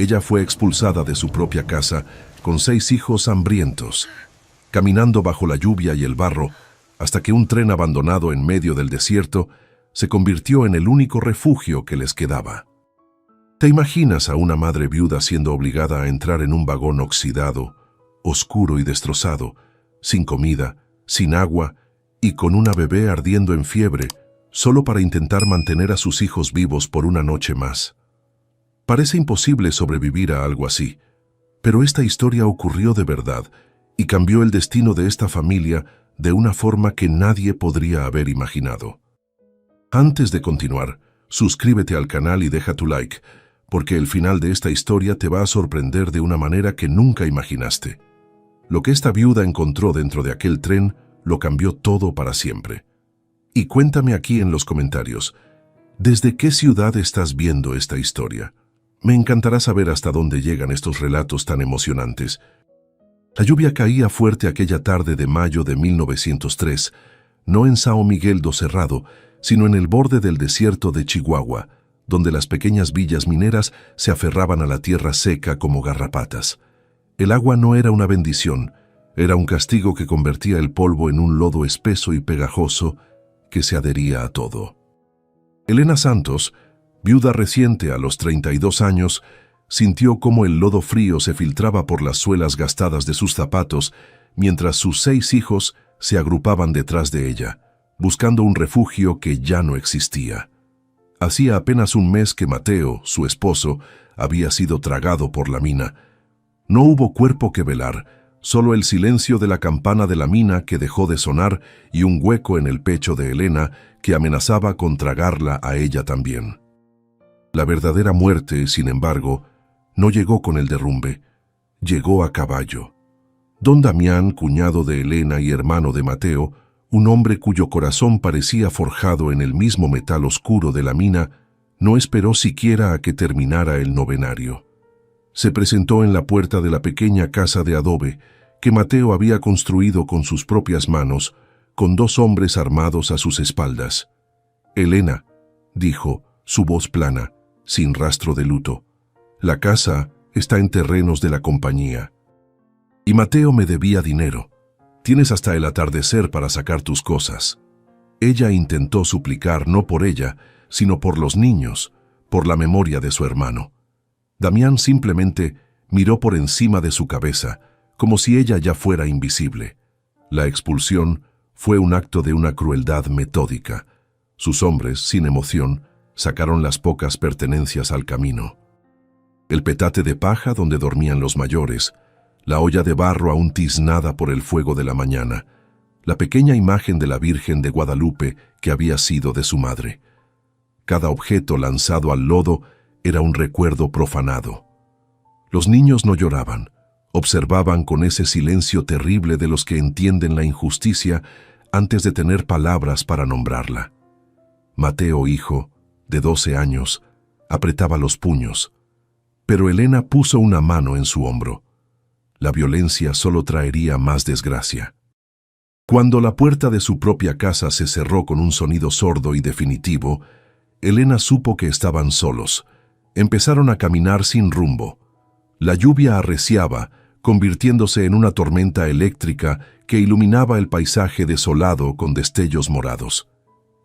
Ella fue expulsada de su propia casa con 6 hijos hambrientos, caminando bajo la lluvia y el barro, hasta que un tren abandonado en medio del desierto se convirtió en el único refugio que les quedaba. ¿Te imaginas a una madre viuda siendo obligada a entrar en un vagón oxidado, oscuro y destrozado, sin comida, sin agua y con una bebé ardiendo en fiebre, solo para intentar mantener a sus hijos vivos por una noche más? Parece imposible sobrevivir a algo así, pero esta historia ocurrió de verdad y cambió el destino de esta familia de una forma que nadie podría haber imaginado. Antes de continuar, suscríbete al canal y deja tu like, porque el final de esta historia te va a sorprender de una manera que nunca imaginaste. Lo que esta viuda encontró dentro de aquel tren lo cambió todo para siempre. Y cuéntame aquí en los comentarios, ¿desde qué ciudad estás viendo esta historia? Me encantará saber hasta dónde llegan estos relatos tan emocionantes. La lluvia caía fuerte aquella tarde de mayo de 1903, no en São Miguel do Cerrado, sino en el borde del desierto de Chihuahua, donde las pequeñas villas mineras se aferraban a la tierra seca como garrapatas. El agua no era una bendición, era un castigo que convertía el polvo en un lodo espeso y pegajoso que se adhería a todo. Elena Santos, viuda reciente a los 32 años, sintió cómo el lodo frío se filtraba por las suelas gastadas de sus zapatos, mientras sus 6 hijos se agrupaban detrás de ella, buscando un refugio que ya no existía. Hacía apenas un mes que Mateo, su esposo, había sido tragado por la mina. No hubo cuerpo que velar, solo el silencio de la campana de la mina que dejó de sonar y un hueco en el pecho de Elena que amenazaba con tragarla a ella también. La verdadera muerte, sin embargo, no llegó con el derrumbe, llegó a caballo. Don Damián, cuñado de Elena y hermano de Mateo, un hombre cuyo corazón parecía forjado en el mismo metal oscuro de la mina, no esperó siquiera a que terminara el novenario. Se presentó en la puerta de la pequeña casa de adobe que Mateo había construido con sus propias manos, con 2 hombres armados a sus espaldas. «Elena», dijo, su voz plana, sin rastro de luto, «la casa está en terrenos de la compañía. Y Mateo me debía dinero. Tienes hasta el atardecer para sacar tus cosas». Ella intentó suplicar no por ella, sino por los niños, por la memoria de su hermano. Damián simplemente miró por encima de su cabeza, como si ella ya fuera invisible. La expulsión fue un acto de una crueldad metódica. Sus hombres, sin emoción, sacaron las pocas pertenencias al camino. El petate de paja donde dormían los mayores, la olla de barro aún tiznada por el fuego de la mañana, la pequeña imagen de la Virgen de Guadalupe que había sido de su madre. Cada objeto lanzado al lodo era un recuerdo profanado. Los niños no lloraban, observaban con ese silencio terrible de los que entienden la injusticia antes de tener palabras para nombrarla. Mateo, hijo, de 12 años, apretaba los puños, pero Elena puso una mano en su hombro. La violencia solo traería más desgracia. Cuando la puerta de su propia casa se cerró con un sonido sordo y definitivo, Elena supo que estaban solos. Empezaron a caminar sin rumbo. La lluvia arreciaba, convirtiéndose en una tormenta eléctrica que iluminaba el paisaje desolado con destellos morados.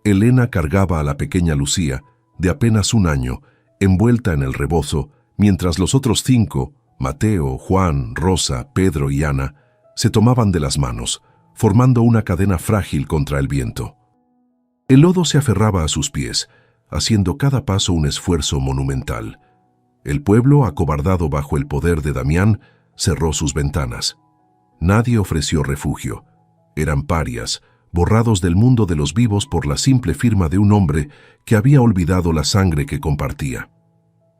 Elena cargaba a la pequeña Lucía, de apenas 1 año, envuelta en el rebozo, mientras los otros 5, Mateo, Juan, Rosa, Pedro y Ana, se tomaban de las manos, formando una cadena frágil contra el viento. El lodo se aferraba a sus pies, haciendo cada paso un esfuerzo monumental. El pueblo, acobardado bajo el poder de Damián, cerró sus ventanas. Nadie ofreció refugio. Eran parias, borrados del mundo de los vivos por la simple firma de un hombre que había olvidado la sangre que compartía.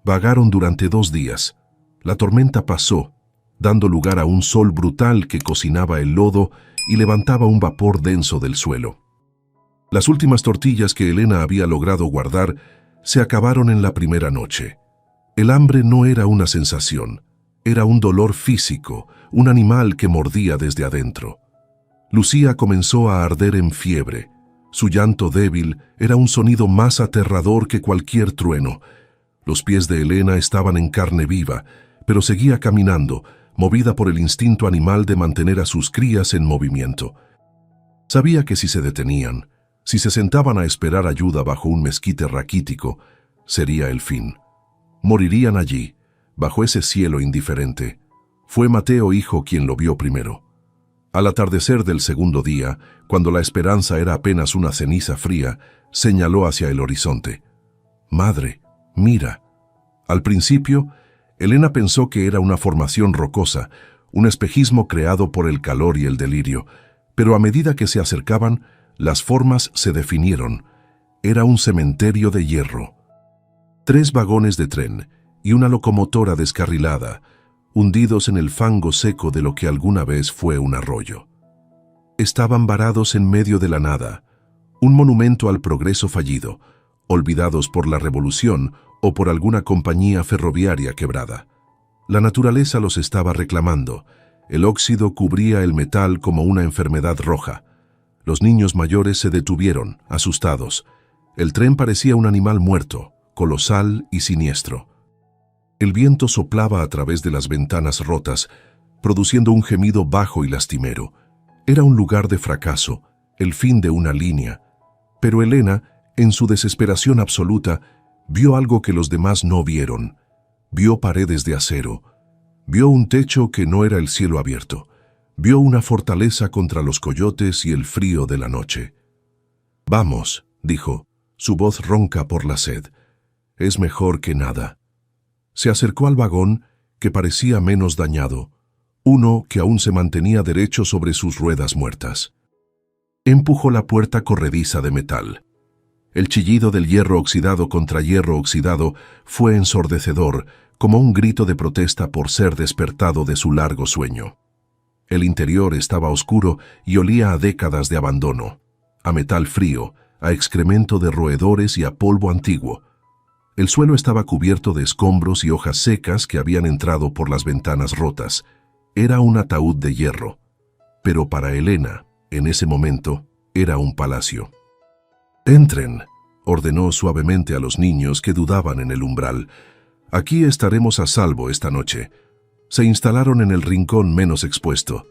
Vagaron durante 2 días. La tormenta pasó, dando lugar a un sol brutal que cocinaba el lodo y levantaba un vapor denso del suelo. Las últimas tortillas que Elena había logrado guardar se acabaron en la primera noche. El hambre no era una sensación, era un dolor físico, un animal que mordía desde adentro. Lucía comenzó a arder en fiebre. Su llanto débil era un sonido más aterrador que cualquier trueno. Los pies de Elena estaban en carne viva, pero seguía caminando, movida por el instinto animal de mantener a sus crías en movimiento. Sabía que si se detenían, si se sentaban a esperar ayuda bajo un mezquite raquítico, sería el fin. Morirían allí, bajo ese cielo indiferente. Fue Mateo hijo quien lo vio primero. Al atardecer del segundo día, cuando la esperanza era apenas una ceniza fría, señaló hacia el horizonte. «Madre, mira». Al principio, Elena pensó que era una formación rocosa, un espejismo creado por el calor y el delirio, pero a medida que se acercaban, las formas se definieron. Era un cementerio de hierro. 3 vagones de tren y una locomotora descarrilada, hundidos en el fango seco de lo que alguna vez fue un arroyo. Estaban varados en medio de la nada, un monumento al progreso fallido, olvidados por la revolución o por alguna compañía ferroviaria quebrada. La naturaleza los estaba reclamando. El óxido cubría el metal como una enfermedad roja. Los niños mayores se detuvieron, asustados. El tren parecía un animal muerto, colosal y siniestro. El viento soplaba a través de las ventanas rotas, produciendo un gemido bajo y lastimero. Era un lugar de fracaso, el fin de una línea. Pero Elena, en su desesperación absoluta, vio algo que los demás no vieron. Vio paredes de acero. Vio un techo que no era el cielo abierto. Vio una fortaleza contra los coyotes y el frío de la noche. «Vamos», dijo, su voz ronca por la sed. «Es mejor que nada». Se acercó al vagón, que parecía menos dañado, uno que aún se mantenía derecho sobre sus ruedas muertas. Empujó la puerta corrediza de metal. El chillido del hierro oxidado contra hierro oxidado fue ensordecedor, como un grito de protesta por ser despertado de su largo sueño. El interior estaba oscuro y olía a décadas de abandono, a metal frío, a excremento de roedores y a polvo antiguo. El suelo estaba cubierto de escombros y hojas secas que habían entrado por las ventanas rotas. Era un ataúd de hierro. Pero para Elena, en ese momento, era un palacio. «Entren», ordenó suavemente a los niños que dudaban en el umbral. «Aquí estaremos a salvo esta noche». Se instalaron en el rincón menos expuesto.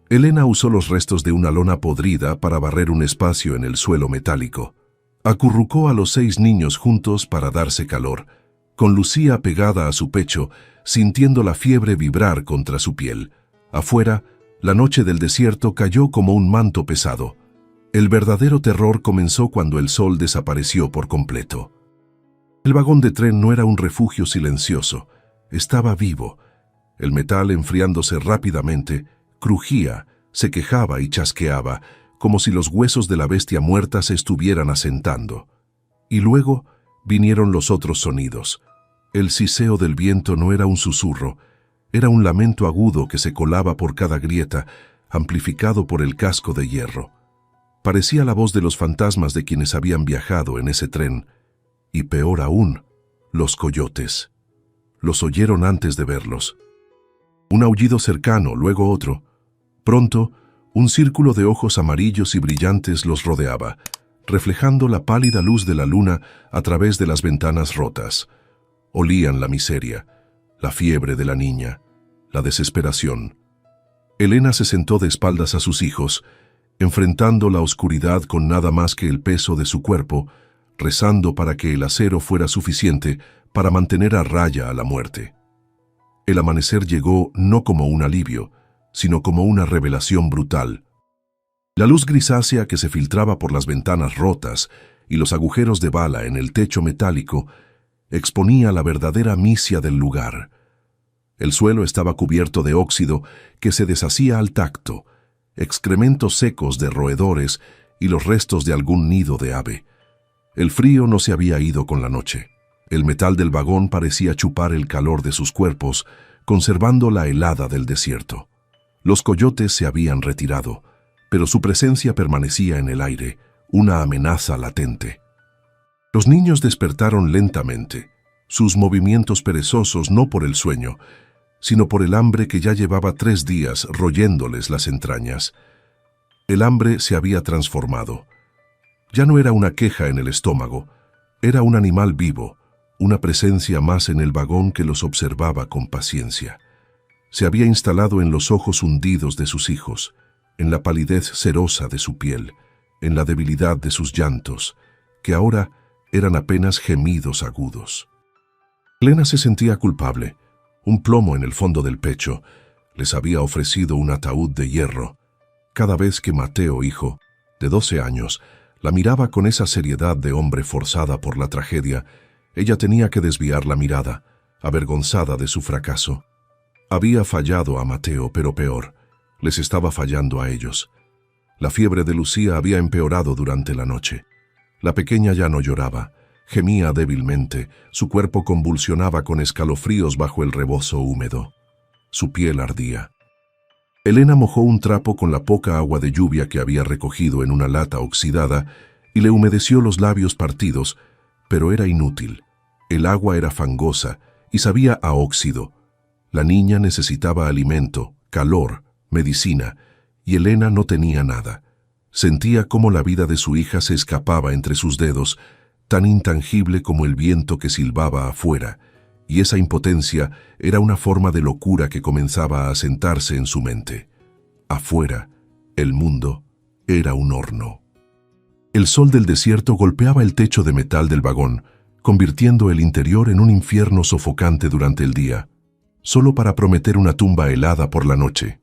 Elena usó los restos de una lona podrida para barrer un espacio en el suelo metálico. Acurrucó a los 6 niños juntos para darse calor, con Lucía pegada a su pecho, sintiendo la fiebre vibrar contra su piel. Afuera, la noche del desierto cayó como un manto pesado. El verdadero terror comenzó cuando el sol desapareció por completo. El vagón de tren no era un refugio silencioso, estaba vivo. El metal, enfriándose rápidamente, crujía, se quejaba y chasqueaba, como si los huesos de la bestia muerta se estuvieran asentando. Y luego vinieron los otros sonidos. El siseo del viento no era un susurro, era un lamento agudo que se colaba por cada grieta, amplificado por el casco de hierro. Parecía la voz de los fantasmas de quienes habían viajado en ese tren. Y peor aún, los coyotes. Los oyeron antes de verlos. Un aullido cercano, luego otro. Pronto, un círculo de ojos amarillos y brillantes los rodeaba, reflejando la pálida luz de la luna a través de las ventanas rotas. Olían la miseria, la fiebre de la niña, la desesperación. Elena se sentó de espaldas a sus hijos, enfrentando la oscuridad con nada más que el peso de su cuerpo, rezando para que el acero fuera suficiente para mantener a raya a la muerte. El amanecer llegó no como un alivio, sino como una revelación brutal. La luz grisácea que se filtraba por las ventanas rotas y los agujeros de bala en el techo metálico exponía la verdadera misia del lugar. El suelo estaba cubierto de óxido que se deshacía al tacto, excrementos secos de roedores y los restos de algún nido de ave. El frío no se había ido con la noche. El metal del vagón parecía chupar el calor de sus cuerpos, conservando la helada del desierto. Los coyotes se habían retirado, pero su presencia permanecía en el aire, una amenaza latente. Los niños despertaron lentamente, sus movimientos perezosos no por el sueño, sino por el hambre que ya llevaba 3 días royéndoles las entrañas. El hambre se había transformado. Ya no era una queja en el estómago, era un animal vivo, una presencia más en el vagón que los observaba con paciencia. Se había instalado en los ojos hundidos de sus hijos, en la palidez cerosa de su piel, en la debilidad de sus llantos, que ahora eran apenas gemidos agudos. Elena se sentía culpable. Un plomo en el fondo del pecho les había ofrecido un ataúd de hierro. Cada vez que Mateo, hijo, de 12 años, la miraba con esa seriedad de hombre forzada por la tragedia, ella tenía que desviar la mirada, avergonzada de su fracaso. Había fallado a Mateo, pero peor, les estaba fallando a ellos. La fiebre de Lucía había empeorado durante la noche. La pequeña ya no lloraba, gemía débilmente, su cuerpo convulsionaba con escalofríos bajo el rebozo húmedo. Su piel ardía. Elena mojó un trapo con la poca agua de lluvia que había recogido en una lata oxidada y le humedeció los labios partidos, pero era inútil. El agua era fangosa y sabía a óxido. La niña necesitaba alimento, calor, medicina, y Elena no tenía nada. Sentía cómo la vida de su hija se escapaba entre sus dedos, tan intangible como el viento que silbaba afuera, y esa impotencia era una forma de locura que comenzaba a asentarse en su mente. Afuera, el mundo era un horno. El sol del desierto golpeaba el techo de metal del vagón, convirtiendo el interior en un infierno sofocante durante el día, solo para prometer una tumba helada por la noche.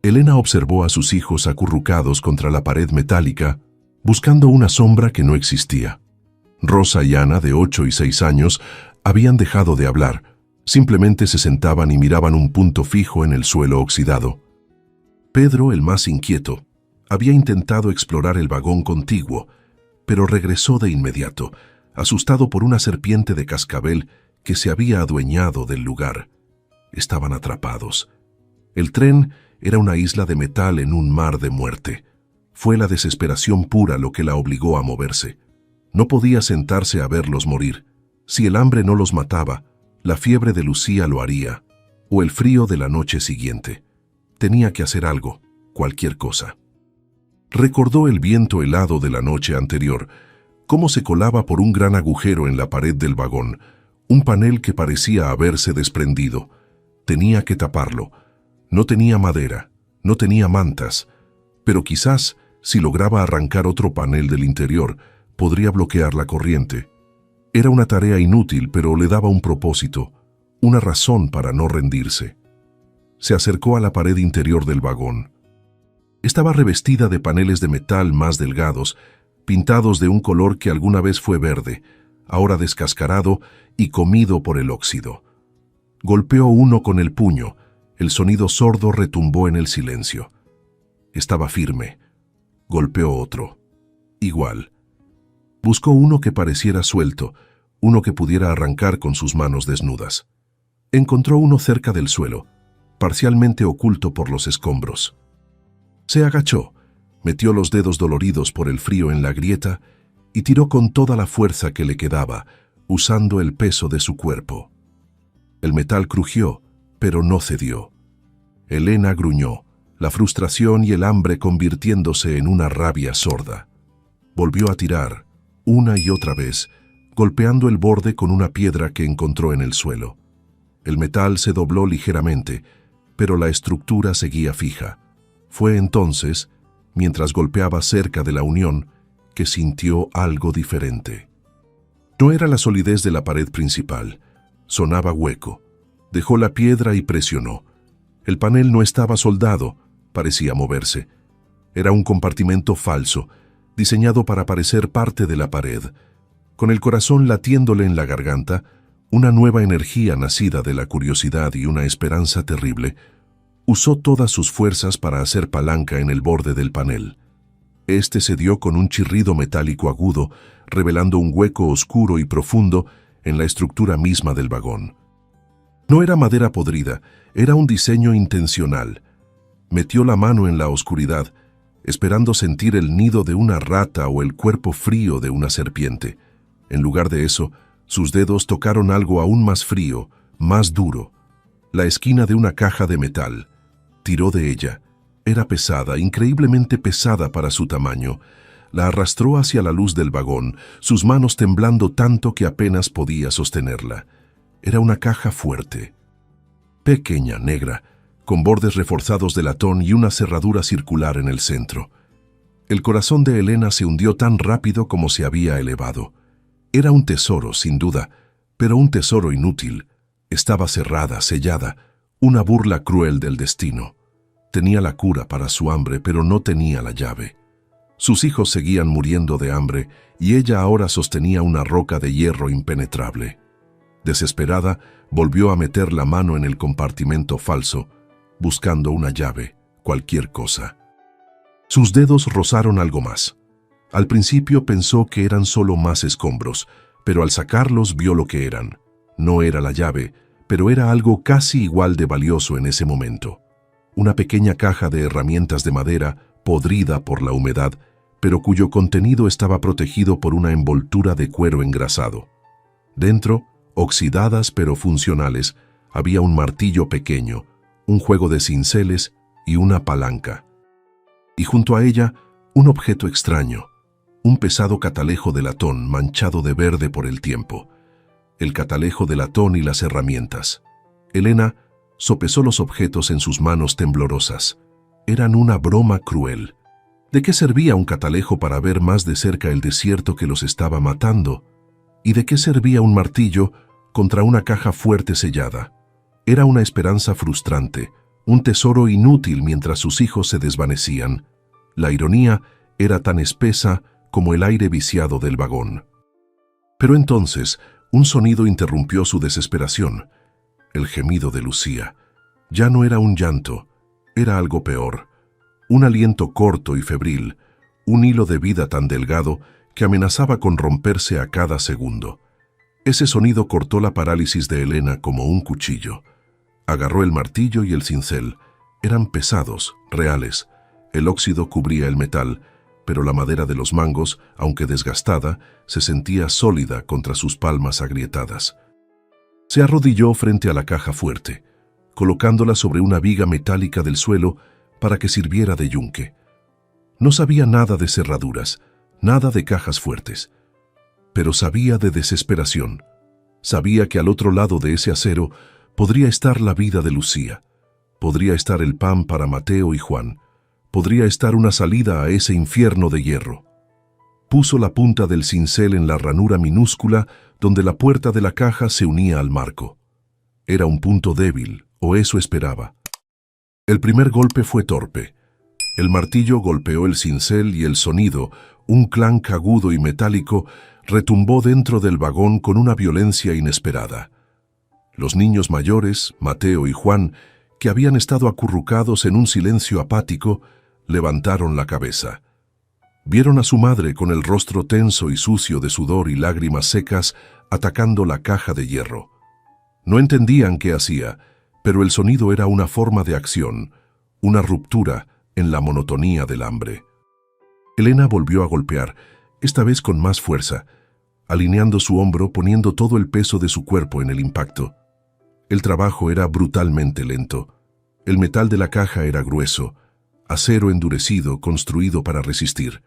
Elena observó a sus hijos acurrucados contra la pared metálica, buscando una sombra que no existía. Rosa y Ana, de 8 y 6 años, habían dejado de hablar, simplemente se sentaban y miraban un punto fijo en el suelo oxidado. Pedro, el más inquieto, había intentado explorar el vagón contiguo, pero regresó de inmediato, asustado por una serpiente de cascabel que se había adueñado del lugar. Estaban atrapados. El tren era una isla de metal en un mar de muerte. Fue la desesperación pura lo que la obligó a moverse. No podía sentarse a verlos morir. Si el hambre no los mataba, la fiebre de Lucía lo haría, o el frío de la noche siguiente. Tenía que hacer algo, cualquier cosa. Recordó el viento helado de la noche anterior, cómo se colaba por un gran agujero en la pared del vagón, un panel que parecía haberse desprendido. Tenía que taparlo. No tenía madera, no tenía mantas, pero quizás, si lograba arrancar otro panel del interior, podría bloquear la corriente. Era una tarea inútil, pero le daba un propósito, una razón para no rendirse. Se acercó a la pared interior del vagón. Estaba revestida de paneles de metal más delgados, pintados de un color que alguna vez fue verde, ahora descascarado y comido por el óxido. Golpeó uno con el puño. El sonido sordo retumbó en el silencio. Estaba firme. Golpeó otro. Igual. Buscó uno que pareciera suelto, uno que pudiera arrancar con sus manos desnudas. Encontró uno cerca del suelo, parcialmente oculto por los escombros. Se agachó, metió los dedos doloridos por el frío en la grieta y tiró con toda la fuerza que le quedaba, usando el peso de su cuerpo. El metal crujió, pero no cedió. Elena gruñó, la frustración y el hambre convirtiéndose en una rabia sorda. Volvió a tirar, una y otra vez, golpeando el borde con una piedra que encontró en el suelo. El metal se dobló ligeramente, pero la estructura seguía fija. Fue entonces, mientras golpeaba cerca de la unión, que sintió algo diferente. No era la solidez de la pared principal. Sonaba hueco. Dejó la piedra y presionó. El panel no estaba soldado, parecía moverse. Era un compartimento falso, diseñado para parecer parte de la pared. Con el corazón latiéndole en la garganta, una nueva energía nacida de la curiosidad y una esperanza terrible, usó todas sus fuerzas para hacer palanca en el borde del panel. Este se dio con un chirrido metálico agudo, revelando un hueco oscuro y profundo en la estructura misma del vagón. No era madera podrida, era un diseño intencional. Metió la mano en la oscuridad, esperando sentir el nido de una rata o el cuerpo frío de una serpiente. En lugar de eso, sus dedos tocaron algo aún más frío, más duro. La esquina de una caja de metal. Tiró de ella. Era pesada, increíblemente pesada para su tamaño. La arrastró hacia la luz del vagón, sus manos temblando tanto que apenas podía sostenerla. Era una caja fuerte. Pequeña, negra, con bordes reforzados de latón y una cerradura circular en el centro. El corazón de Elena se hundió tan rápido como se había elevado. Era un tesoro, sin duda, pero un tesoro inútil. Estaba cerrada, sellada, una burla cruel del destino. Tenía la cura para su hambre, pero no tenía la llave. Sus hijos seguían muriendo de hambre y ella ahora sostenía una roca de hierro impenetrable. Desesperada, volvió a meter la mano en el compartimento falso, buscando una llave, cualquier cosa. Sus dedos rozaron algo más. Al principio pensó que eran solo más escombros, pero al sacarlos vio lo que eran. No era la llave, pero era algo casi igual de valioso en ese momento. Una pequeña caja de herramientas de madera, podrida por la humedad, pero cuyo contenido estaba protegido por una envoltura de cuero engrasado. Dentro, oxidadas pero funcionales, había un martillo pequeño, un juego de cinceles y una palanca. Y junto a ella, un objeto extraño, un pesado catalejo de latón manchado de verde por el tiempo. El catalejo de latón y las herramientas. Elena sopesó los objetos en sus manos temblorosas. Eran una broma cruel. ¿De qué servía un catalejo para ver más de cerca el desierto que los estaba matando? ¿Y de qué servía un martillo contra una caja fuerte sellada? Era una esperanza frustrante, un tesoro inútil mientras sus hijos se desvanecían. La ironía era tan espesa como el aire viciado del vagón. Pero entonces, un sonido interrumpió su desesperación. El gemido de Lucía. Ya no era un llanto, era algo peor. Un aliento corto y febril, un hilo de vida tan delgado que amenazaba con romperse a cada segundo. Ese sonido cortó la parálisis de Elena como un cuchillo. Agarró el martillo y el cincel. Eran pesados, reales. El óxido cubría el metal, pero la madera de los mangos, aunque desgastada, se sentía sólida contra sus palmas agrietadas. Se arrodilló frente a la caja fuerte, colocándola sobre una viga metálica del suelo para que sirviera de yunque. No sabía nada de cerraduras, nada de cajas fuertes, pero sabía de desesperación. Sabía que al otro lado de ese acero podría estar la vida de Lucía, podría estar el pan para Mateo y Juan, podría estar una salida a ese infierno de hierro. Puso la punta del cincel en la ranura minúscula donde la puerta de la caja se unía al marco. Era un punto débil, o eso esperaba. El primer golpe fue torpe. El martillo golpeó el cincel y el sonido, un clanc agudo y metálico, retumbó dentro del vagón con una violencia inesperada. Los niños mayores, Mateo y Juan, que habían estado acurrucados en un silencio apático, levantaron la cabeza. Vieron a su madre con el rostro tenso y sucio de sudor y lágrimas secas atacando la caja de hierro. No entendían qué hacía, pero el sonido era una forma de acción, una ruptura en la monotonía del hambre. Elena volvió a golpear, esta vez con más fuerza, alineando su hombro, poniendo todo el peso de su cuerpo en el impacto. El trabajo era brutalmente lento. El metal de la caja era grueso, acero endurecido, construido para resistir.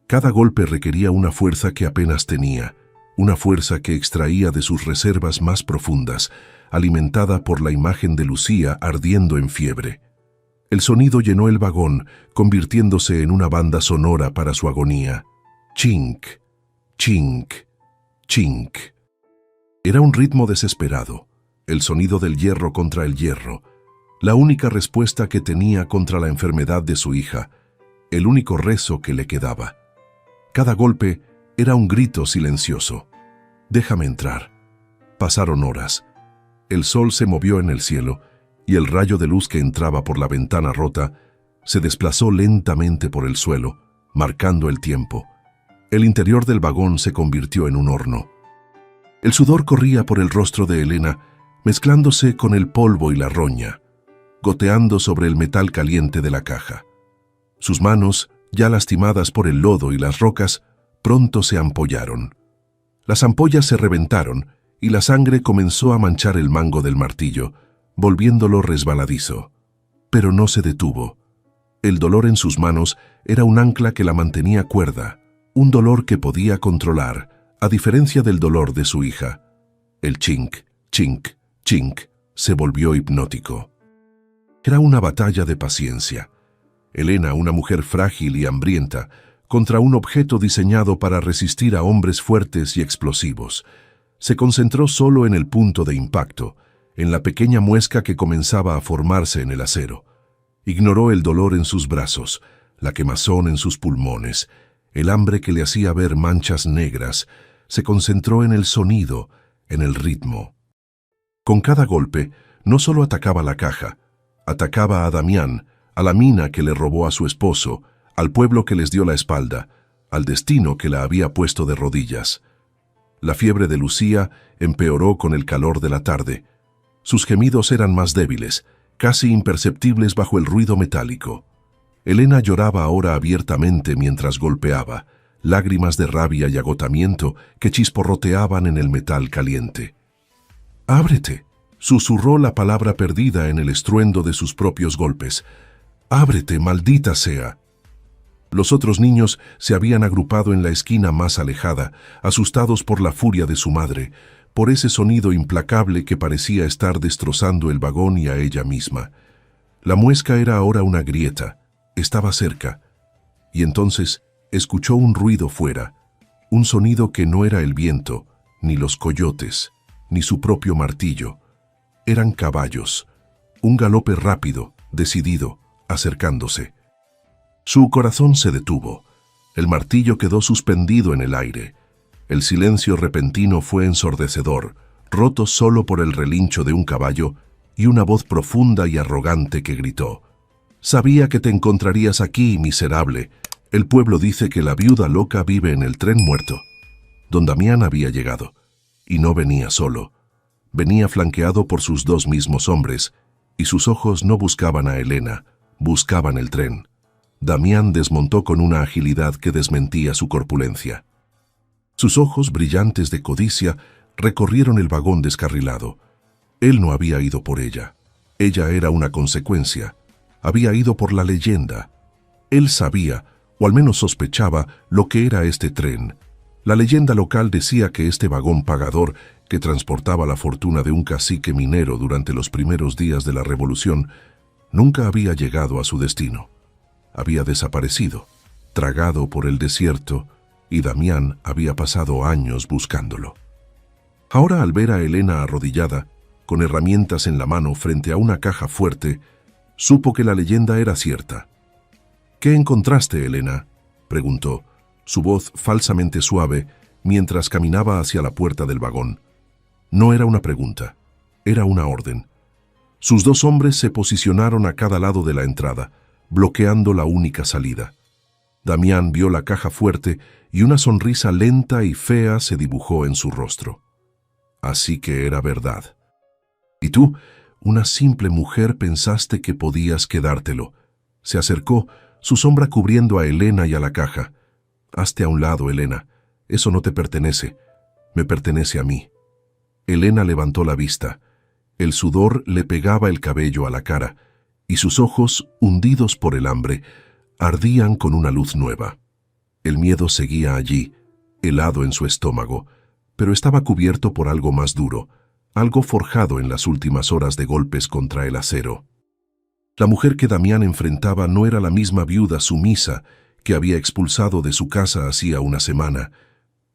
Cada golpe requería una fuerza que apenas tenía, una fuerza que extraía de sus reservas más profundas, alimentada por la imagen de Lucía ardiendo en fiebre. El sonido llenó el vagón, convirtiéndose en una banda sonora para su agonía. Chink, chink, chink. Era un ritmo desesperado, el sonido del hierro contra el hierro, la única respuesta que tenía contra la enfermedad de su hija, el único rezo que le quedaba. Cada golpe era un grito silencioso. «Déjame entrar». Pasaron horas. El sol se movió en el cielo y el rayo de luz que entraba por la ventana rota se desplazó lentamente por el suelo, marcando el tiempo. El interior del vagón se convirtió en un horno. El sudor corría por el rostro de Elena, mezclándose con el polvo y la roña, goteando sobre el metal caliente de la caja. Sus manos, ya lastimadas por el lodo y las rocas, pronto se ampollaron. Las ampollas se reventaron y la sangre comenzó a manchar el mango del martillo, volviéndolo resbaladizo. Pero no se detuvo. El dolor en sus manos era un ancla que la mantenía cuerda, un dolor que podía controlar, a diferencia del dolor de su hija. El chink, chink, chink se volvió hipnótico. Era una batalla de paciencia. Elena, una mujer frágil y hambrienta, contra un objeto diseñado para resistir a hombres fuertes y explosivos. Se concentró solo en el punto de impacto, en la pequeña muesca que comenzaba a formarse en el acero. Ignoró el dolor en sus brazos, la quemazón en sus pulmones, el hambre que le hacía ver manchas negras. Se concentró en el sonido, en el ritmo. Con cada golpe, no solo atacaba la caja, atacaba a Damián, a la mina que le robó a su esposo, al pueblo que les dio la espalda, al destino que la había puesto de rodillas. La fiebre de Lucía empeoró con el calor de la tarde. Sus gemidos eran más débiles, casi imperceptibles bajo el ruido metálico. Elena lloraba ahora abiertamente mientras golpeaba, lágrimas de rabia y agotamiento que chisporroteaban en el metal caliente. «¡Ábrete!», susurró la palabra perdida en el estruendo de sus propios golpes. «¡Ábrete, maldita sea!». Los otros niños se habían agrupado en la esquina más alejada, asustados por la furia de su madre, por ese sonido implacable que parecía estar destrozando el vagón y a ella misma. La muesca era ahora una grieta, estaba cerca, y entonces escuchó un ruido fuera, un sonido que no era el viento, ni los coyotes, ni su propio martillo. Eran caballos, un galope rápido, decidido, acercándose. Su corazón se detuvo. El martillo quedó suspendido en el aire. El silencio repentino fue ensordecedor, roto solo por el relincho de un caballo y una voz profunda y arrogante que gritó: «Sabía que te encontrarías aquí, miserable. El pueblo dice que la viuda loca vive en el tren muerto». Don Damián había llegado, y no venía solo. Venía flanqueado por sus dos mismos hombres, y sus ojos no buscaban a Elena, buscaban el tren. Damián desmontó con una agilidad que desmentía su corpulencia. Sus ojos, brillantes de codicia, recorrieron el vagón descarrilado. Él no había ido por ella. Ella era una consecuencia. Había ido por la leyenda. Él sabía, o al menos sospechaba, lo que era este tren. La leyenda local decía que este vagón pagador, que transportaba la fortuna de un cacique minero durante los primeros días de la Revolución, nunca había llegado a su destino. Había desaparecido, tragado por el desierto, y Damián había pasado años buscándolo. Ahora, al ver a Elena arrodillada, con herramientas en la mano frente a una caja fuerte, supo que la leyenda era cierta. «¿Qué encontraste, Elena?», preguntó, su voz falsamente suave, mientras caminaba hacia la puerta del vagón. No era una pregunta, era una orden. Sus dos hombres se posicionaron a cada lado de la entrada, bloqueando la única salida. Damián vio la caja fuerte y una sonrisa lenta y fea se dibujó en su rostro. Así que era verdad. «¿Y tú, una simple mujer, pensaste que podías quedártelo?». Se acercó, su sombra cubriendo a Elena y a la caja. «Hazte a un lado, Elena. Eso no te pertenece. Me pertenece a mí». Elena levantó la vista. El sudor le pegaba el cabello a la cara, y sus ojos, hundidos por el hambre, ardían con una luz nueva. El miedo seguía allí, helado en su estómago, pero estaba cubierto por algo más duro, algo forjado en las últimas horas de golpes contra el acero. La mujer que Damián enfrentaba no era la misma viuda sumisa que había expulsado de su casa hacía una semana.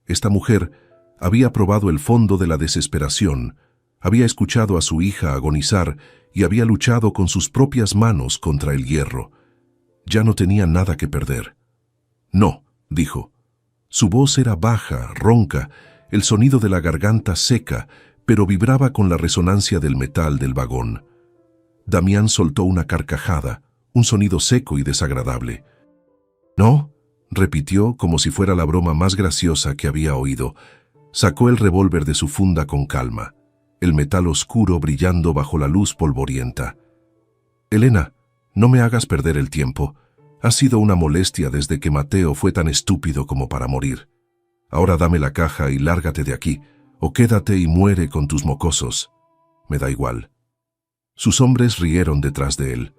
Esta mujer había probado el fondo de la desesperación, había escuchado a su hija agonizar y había luchado con sus propias manos contra el hierro. Ya no tenía nada que perder. «No», dijo. Su voz era baja, ronca, el sonido de la garganta seca, pero vibraba con la resonancia del metal del vagón. Damián soltó una carcajada, un sonido seco y desagradable. «¿No?», repitió como si fuera la broma más graciosa que había oído. Sacó el revólver de su funda con calma, el metal oscuro brillando bajo la luz polvorienta. «Elena, no me hagas perder el tiempo. Ha sido una molestia desde que Mateo fue tan estúpido como para morir. Ahora dame la caja y lárgate de aquí, o quédate y muere con tus mocosos. Me da igual». Sus hombres rieron detrás de él.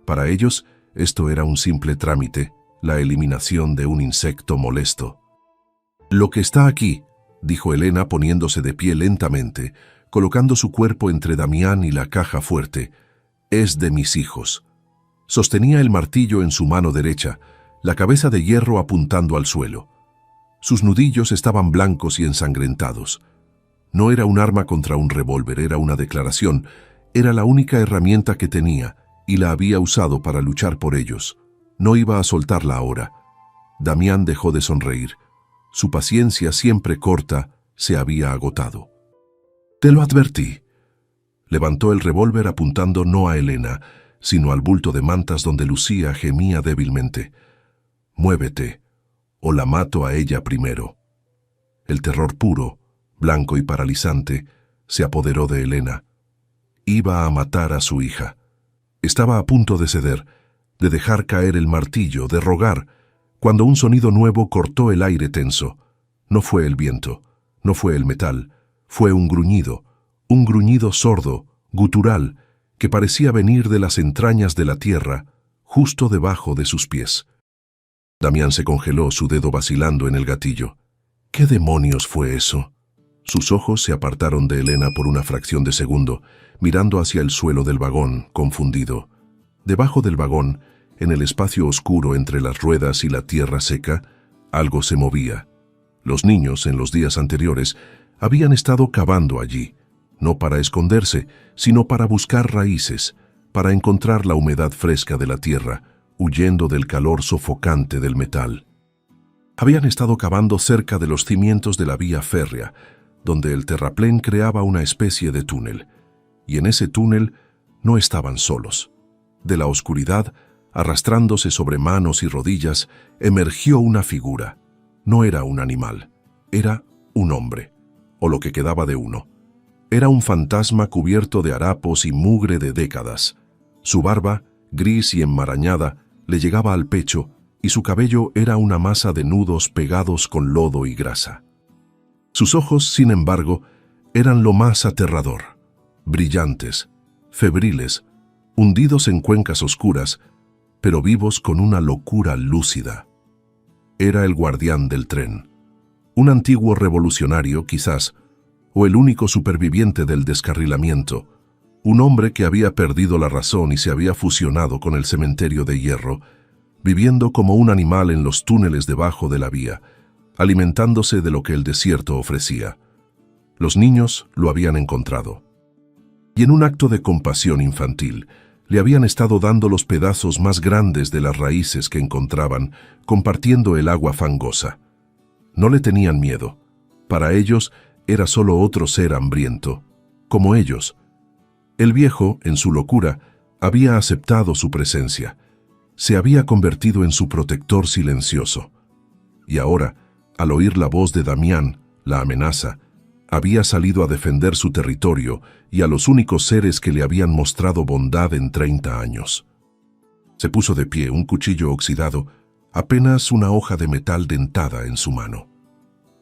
Para ellos, Esto era un simple trámite, la eliminación de un insecto molesto. «Lo que está aquí», dijo Elena poniéndose de pie lentamente, colocando su cuerpo entre Damián y la caja fuerte, «es de mis hijos». Sostenía el martillo en su mano derecha, la cabeza de hierro apuntando al suelo. Sus nudillos estaban blancos y ensangrentados. No era un arma contra un revólver, era una declaración. Era la única herramienta que tenía y la había usado para luchar por ellos. No iba a soltarla ahora. Damián dejó de sonreír. Su paciencia, siempre corta, se había agotado. «Te lo advertí». Levantó el revólver apuntando no a Elena, sino al bulto de mantas donde Lucía gemía débilmente. «Muévete, o la mato a ella primero». El terror puro, blanco y paralizante, se apoderó de Elena. Iba a matar a su hija. Estaba a punto de ceder, de dejar caer el martillo, de rogar, cuando un sonido nuevo cortó el aire tenso. No fue el viento, no fue el metal, fue un gruñido sordo, gutural, que parecía venir de las entrañas de la tierra, justo debajo de sus pies. Damián se congeló, su dedo vacilando en el gatillo. ¿Qué demonios fue eso? Sus ojos se apartaron de Elena por una fracción de segundo, mirando hacia el suelo del vagón, confundido. Debajo del vagón, en el espacio oscuro entre las ruedas y la tierra seca, algo se movía. Los niños, en los días anteriores, habían estado cavando allí, no para esconderse, sino para buscar raíces, para encontrar la humedad fresca de la tierra, huyendo del calor sofocante del metal. Habían estado cavando cerca de los cimientos de la vía férrea, donde el terraplén creaba una especie de túnel, y en ese túnel no estaban solos. De la oscuridad, arrastrándose sobre manos y rodillas, emergió una figura. No era un animal, era un hombre, o lo que quedaba de uno. Era un fantasma cubierto de harapos y mugre de décadas. Su barba, gris y enmarañada, le llegaba al pecho, y su cabello era una masa de nudos pegados con lodo y grasa. Sus ojos, sin embargo, eran lo más aterrador, brillantes, febriles, hundidos en cuencas oscuras, pero vivos con una locura lúcida. Era el guardián del tren, un antiguo revolucionario, quizás, o el único superviviente del descarrilamiento, un hombre que había perdido la razón y se había fusionado con el cementerio de hierro, viviendo como un animal en los túneles debajo de la vía, alimentándose de lo que el desierto ofrecía. Los niños lo habían encontrado. Y en un acto de compasión infantil, le habían estado dando los pedazos más grandes de las raíces que encontraban, compartiendo el agua fangosa. No le tenían miedo. Para ellos era solo otro ser hambriento, como ellos. El viejo, en su locura, había aceptado su presencia. Se había convertido en su protector silencioso. Y ahora, al oír la voz de Damián, la amenaza, había salido a defender su territorio y a los únicos seres que le habían mostrado bondad en 30 años. Se puso de pie, un cuchillo oxidado, apenas una hoja de metal dentada en su mano.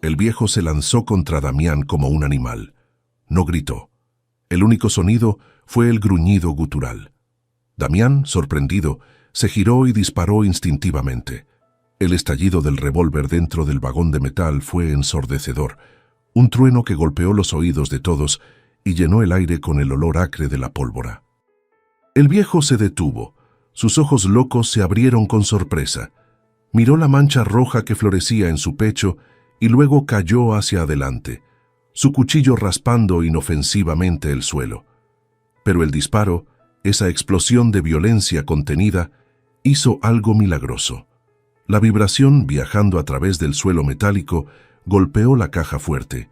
El viejo se lanzó contra Damián como un animal. No gritó. El único sonido fue el gruñido gutural. Damián, sorprendido, se giró y disparó instintivamente. El estallido del revólver dentro del vagón de metal fue ensordecedor, un trueno que golpeó los oídos de todos y llenó el aire con el olor acre de la pólvora. El viejo se detuvo. Sus ojos locos se abrieron con sorpresa. Miró la mancha roja que florecía en su pecho y luego cayó hacia adelante, su cuchillo raspando inofensivamente el suelo. Pero el disparo, esa explosión de violencia contenida, hizo algo milagroso. La vibración, viajando a través del suelo metálico, golpeó la caja fuerte.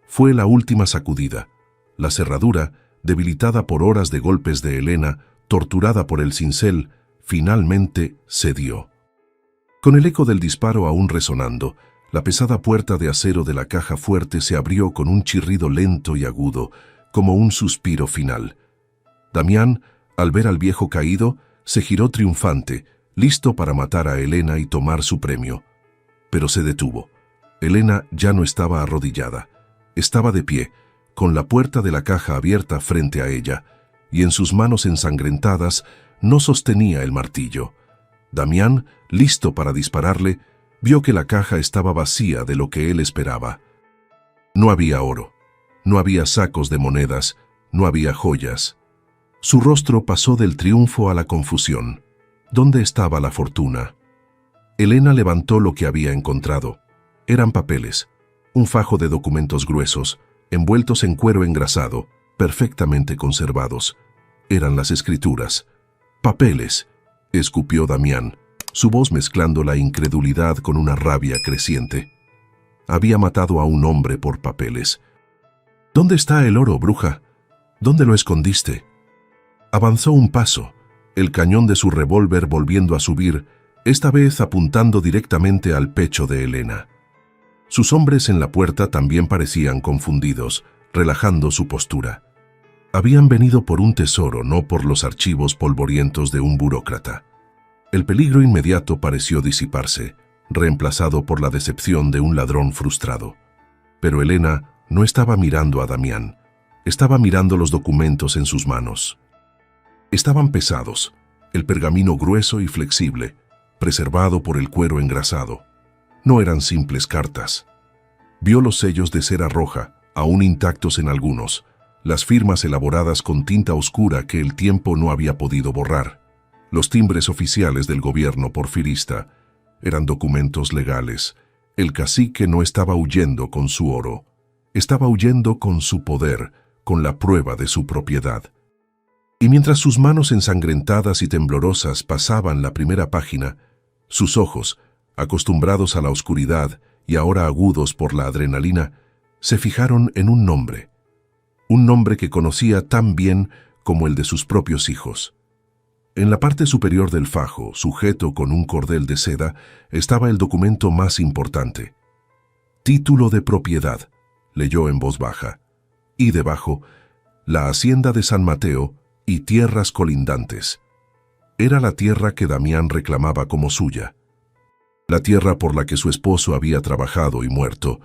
Fue la última sacudida. La cerradura, debilitada por horas de golpes de Elena, torturada por el cincel, finalmente cedió. Con el eco del disparo aún resonando, la pesada puerta de acero de la caja fuerte se abrió con un chirrido lento y agudo, como un suspiro final. Damián, al ver al viejo caído, se giró triunfante, listo para matar a Elena y tomar su premio. Pero se detuvo. Elena ya no estaba arrodillada. Estaba de pie, con la puerta de la caja abierta frente a ella, y en sus manos ensangrentadas no sostenía el martillo. Damián, listo para dispararle, vio que la caja estaba vacía de lo que él esperaba. No había oro, no había sacos de monedas, no había joyas. Su rostro pasó del triunfo a la confusión. ¿Dónde estaba la fortuna? Elena levantó lo que había encontrado. Eran papeles, un fajo de documentos gruesos, envueltos en cuero engrasado, perfectamente conservados. Eran las escrituras. «Papeles», escupió Damián, su voz mezclando la incredulidad con una rabia creciente. Había matado a un hombre por papeles. «¿Dónde está el oro, bruja? ¿Dónde lo escondiste?» Avanzó un paso, el cañón de su revólver volviendo a subir, esta vez apuntando directamente al pecho de Elena. Sus hombres en la puerta también parecían confundidos, relajando su postura. Habían venido por un tesoro, no por los archivos polvorientos de un burócrata. El peligro inmediato pareció disiparse, reemplazado por la decepción de un ladrón frustrado. Pero Elena no estaba mirando a Damián, estaba mirando los documentos en sus manos. Estaban pesados, el pergamino grueso y flexible, preservado por el cuero engrasado. No eran simples cartas. Vio los sellos de cera roja, aún intactos en algunos, las firmas elaboradas con tinta oscura que el tiempo no había podido borrar. Los timbres oficiales del gobierno porfirista eran documentos legales. El cacique no estaba huyendo con su oro, estaba huyendo con su poder, con la prueba de su propiedad. Y mientras sus manos ensangrentadas y temblorosas pasaban la primera página, sus ojos, acostumbrados a la oscuridad y ahora agudos por la adrenalina, se fijaron en un nombre que conocía tan bien como el de sus propios hijos. En la parte superior del fajo, sujeto con un cordel de seda, estaba el documento más importante. «Título de propiedad», leyó en voz baja, y debajo, «La hacienda de San Mateo y tierras colindantes». Era la tierra que Damián reclamaba como suya. La tierra por la que su esposo había trabajado y muerto,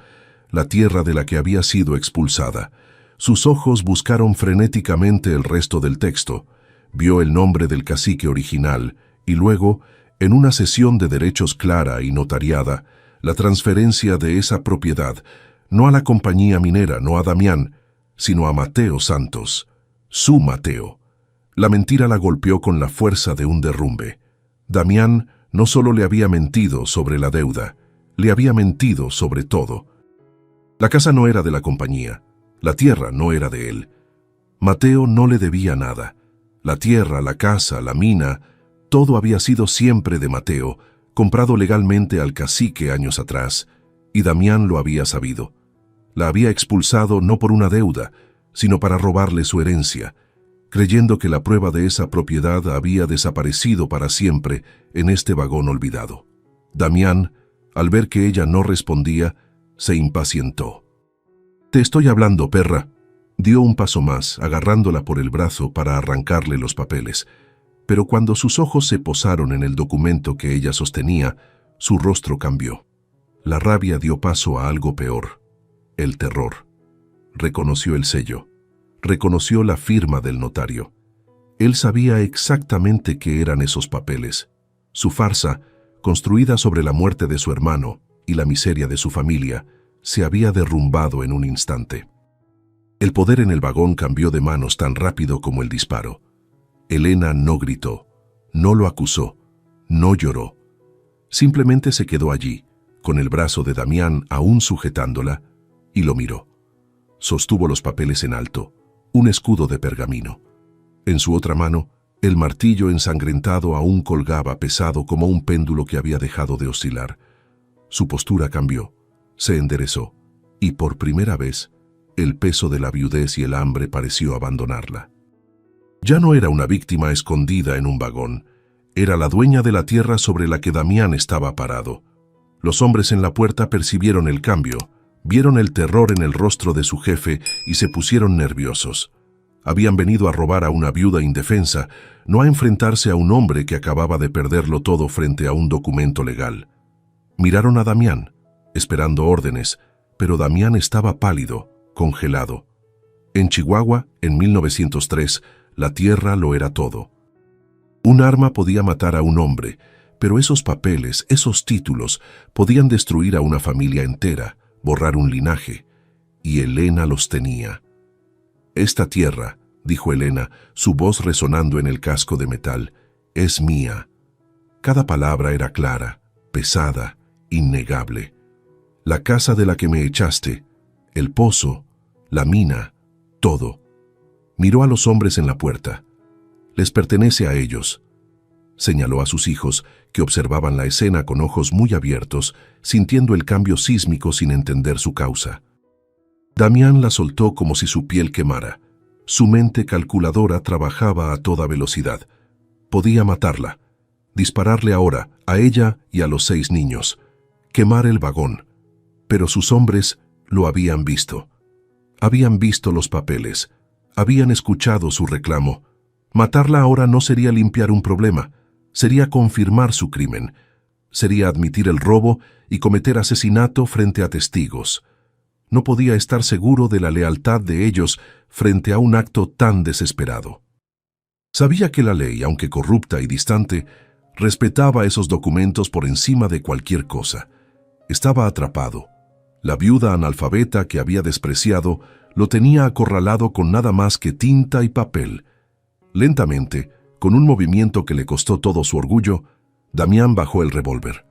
la tierra de la que había sido expulsada. Sus ojos buscaron frenéticamente el resto del texto, vio el nombre del cacique original y luego, en una cesión de derechos clara y notariada, la transferencia de esa propiedad, no a la compañía minera, no a Damián, sino a Mateo Santos, su Mateo. La mentira la golpeó con la fuerza de un derrumbe. Damián no solo le había mentido sobre la deuda, le había mentido sobre todo. La casa no era de la compañía, la tierra no era de él. Mateo no le debía nada. La tierra, la casa, la mina, todo había sido siempre de Mateo, comprado legalmente al cacique años atrás, y Damián lo había sabido. La había expulsado no por una deuda, sino para robarle su herencia, creyendo que la prueba de esa propiedad había desaparecido para siempre en este vagón olvidado. Damián, al ver que ella no respondía, se impacientó. «Te estoy hablando, perra». Dio un paso más, agarrándola por el brazo para arrancarle los papeles, pero cuando sus ojos se posaron en el documento que ella sostenía, su rostro cambió. La rabia dio paso a algo peor, el terror. Reconoció el sello. Reconoció la firma del notario. Él sabía exactamente qué eran esos papeles. Su farsa, construida sobre la muerte de su hermano y la miseria de su familia, se había derrumbado en un instante. El poder en el vagón cambió de manos tan rápido como el disparo. Elena no gritó, no lo acusó, no lloró. Simplemente se quedó allí, con el brazo de Damián aún sujetándola, y lo miró. Sostuvo los papeles en alto, un escudo de pergamino. En su otra mano, el martillo ensangrentado aún colgaba pesado como un péndulo que había dejado de oscilar. Su postura cambió, se enderezó, y por primera vez, el peso de la viudez y el hambre pareció abandonarla. Ya no era una víctima escondida en un vagón, era la dueña de la tierra sobre la que Damián estaba parado. Los hombres en la puerta percibieron el cambio, vieron el terror en el rostro de su jefe y se pusieron nerviosos. Habían venido a robar a una viuda indefensa, no a enfrentarse a un hombre que acababa de perderlo todo frente a un documento legal. Miraron a Damián, esperando órdenes, pero Damián estaba pálido, congelado. En Chihuahua, en 1903, la tierra lo era todo. Un arma podía matar a un hombre, Pero esos papeles, esos títulos, podían destruir a una familia entera, borrar un linaje. Y Elena los tenía. «Esta tierra», dijo Elena, su voz resonando en el casco de metal, «es mía». Cada palabra era clara, pesada, innegable. La casa de la que me echaste, el pozo, la mina, todo. Miró a los hombres en la puerta. «Les pertenece a ellos». Señaló a sus hijos, que observaban la escena con ojos muy abiertos, sintiendo el cambio sísmico sin entender su causa. Damián la soltó como si su piel quemara. Su mente calculadora trabajaba a toda velocidad. Podía matarla, dispararle ahora, a ella y a los 6 niños, quemar el vagón. Pero sus hombres lo habían visto. Habían visto los papeles, habían escuchado su reclamo. Matarla ahora no sería limpiar un problema, sería confirmar su crimen, sería admitir el robo y cometer asesinato frente a testigos. No podía estar seguro de la lealtad de ellos frente a un acto tan desesperado. Sabía que la ley, aunque corrupta y distante, respetaba esos documentos por encima de cualquier cosa. Estaba atrapado. La viuda analfabeta que había despreciado lo tenía acorralado con nada más que tinta y papel. Lentamente, con un movimiento que le costó todo su orgullo, Damián bajó el revólver.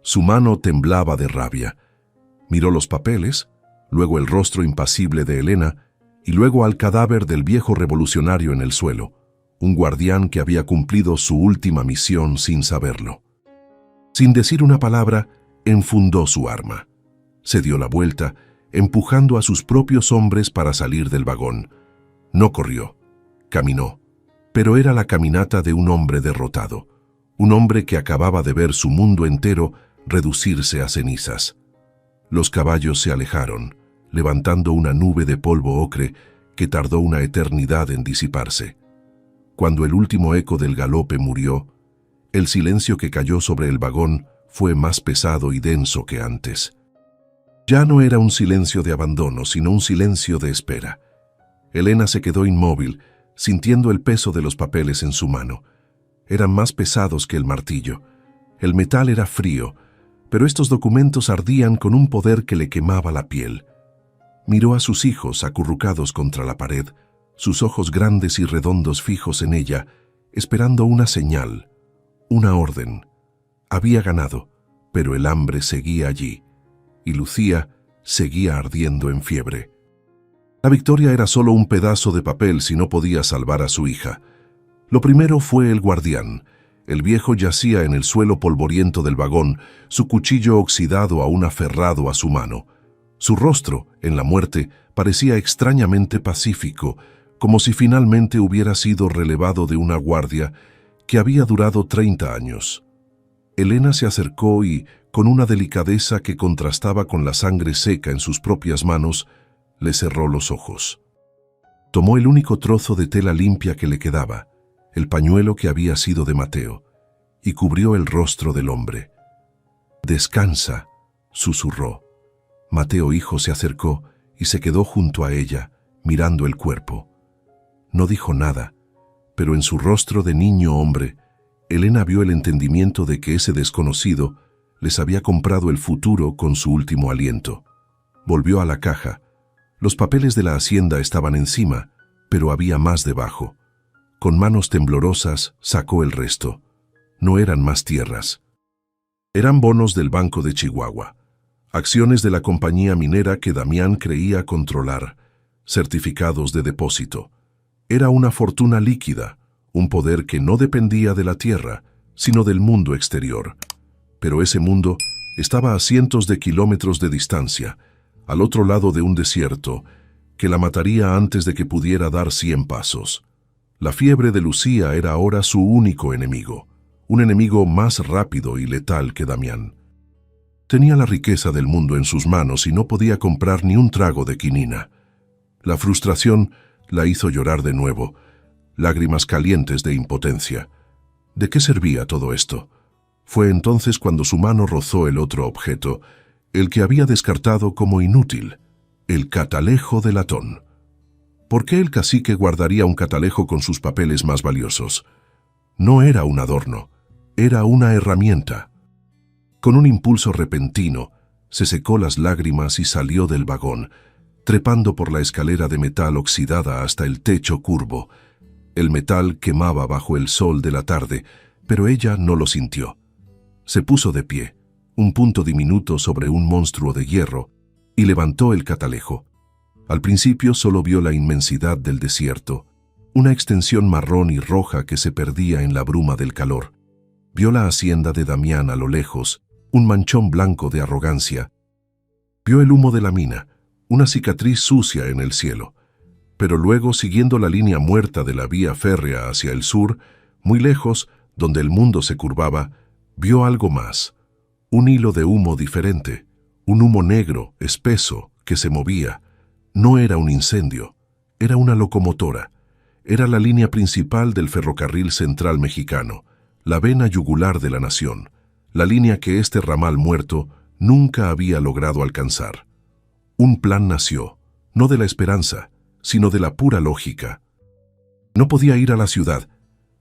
Su mano temblaba de rabia. Miró los papeles, luego el rostro impasible de Elena y luego al cadáver del viejo revolucionario en el suelo, un guardián que había cumplido su última misión sin saberlo. Sin decir una palabra, enfundó su arma. Se dio la vuelta, empujando a sus propios hombres para salir del vagón. No corrió, caminó, pero era la caminata de un hombre derrotado, un hombre que acababa de ver su mundo entero reducirse a cenizas. Los caballos se alejaron, levantando una nube de polvo ocre que tardó una eternidad en disiparse. Cuando el último eco del galope murió, el silencio que cayó sobre el vagón fue más pesado y denso que antes. Ya no era un silencio de abandono, sino un silencio de espera. Elena se quedó inmóvil, sintiendo el peso de los papeles en su mano. Eran más pesados que el martillo. El metal era frío, pero estos documentos ardían con un poder que le quemaba la piel. Miró a sus hijos acurrucados contra la pared, sus ojos grandes y redondos fijos en ella, esperando una señal, una orden. Había ganado, pero el hambre seguía allí, y Lucía seguía ardiendo en fiebre. La victoria era solo un pedazo de papel si no podía salvar a su hija. Lo primero fue el guardián. El viejo yacía en el suelo polvoriento del vagón, su cuchillo oxidado aún aferrado a su mano. Su rostro, en la muerte, parecía extrañamente pacífico, como si finalmente hubiera sido relevado de una guardia que había durado 30 años. Elena se acercó y, con una delicadeza que contrastaba con la sangre seca en sus propias manos, le cerró los ojos. Tomó el único trozo de tela limpia que le quedaba, el pañuelo que había sido de Mateo, y cubrió el rostro del hombre. «Descansa», susurró. Mateo hijo se acercó y se quedó junto a ella, mirando el cuerpo. No dijo nada, pero en su rostro de niño hombre, Elena vio el entendimiento de que ese desconocido les había comprado el futuro con su último aliento. Volvió a la caja. Los papeles de la hacienda estaban encima, pero había más debajo. Con manos temblorosas sacó el resto. No eran más tierras. Eran bonos del Banco de Chihuahua, acciones de la compañía minera que Damián creía controlar, certificados de depósito. Era una fortuna líquida, un poder que no dependía de la tierra, sino del mundo exterior. Pero ese mundo estaba a cientos de kilómetros de distancia, al otro lado de un desierto, que la mataría antes de que pudiera dar 100 pasos. La fiebre de Lucía era ahora su único enemigo, un enemigo más rápido y letal que Damián. Tenía la riqueza del mundo en sus manos y no podía comprar ni un trago de quinina. La frustración la hizo llorar de nuevo, lágrimas calientes de impotencia. ¿De qué servía todo esto? Fue entonces cuando su mano rozó el otro objeto, el que había descartado como inútil, el catalejo de latón. ¿Por qué el cacique guardaría un catalejo con sus papeles más valiosos? No era un adorno, Era una herramienta. Con un impulso repentino, se secó las lágrimas y salió del vagón, trepando por la escalera de metal oxidada hasta el techo curvo. El metal quemaba bajo el sol de la tarde, pero ella no lo sintió. Se puso de pie, un punto diminuto sobre un monstruo de hierro, y levantó el catalejo. Al principio solo vio la inmensidad del desierto, una extensión marrón y roja que se perdía en la bruma del calor. Vio la hacienda de Damián a lo lejos, un manchón blanco de arrogancia. Vio el humo de la mina, una cicatriz sucia en el cielo. Pero luego, siguiendo la línea muerta de la vía férrea hacia el sur, muy lejos, donde el mundo se curvaba, vio algo más. Un hilo de humo diferente, un humo negro, espeso, que se movía. No era un incendio, era una locomotora. Era la línea principal del ferrocarril central mexicano, la vena yugular de la nación, la línea que este ramal muerto nunca había logrado alcanzar. Un plan nació, no de la esperanza, sino de la pura lógica. No podía ir a la ciudad,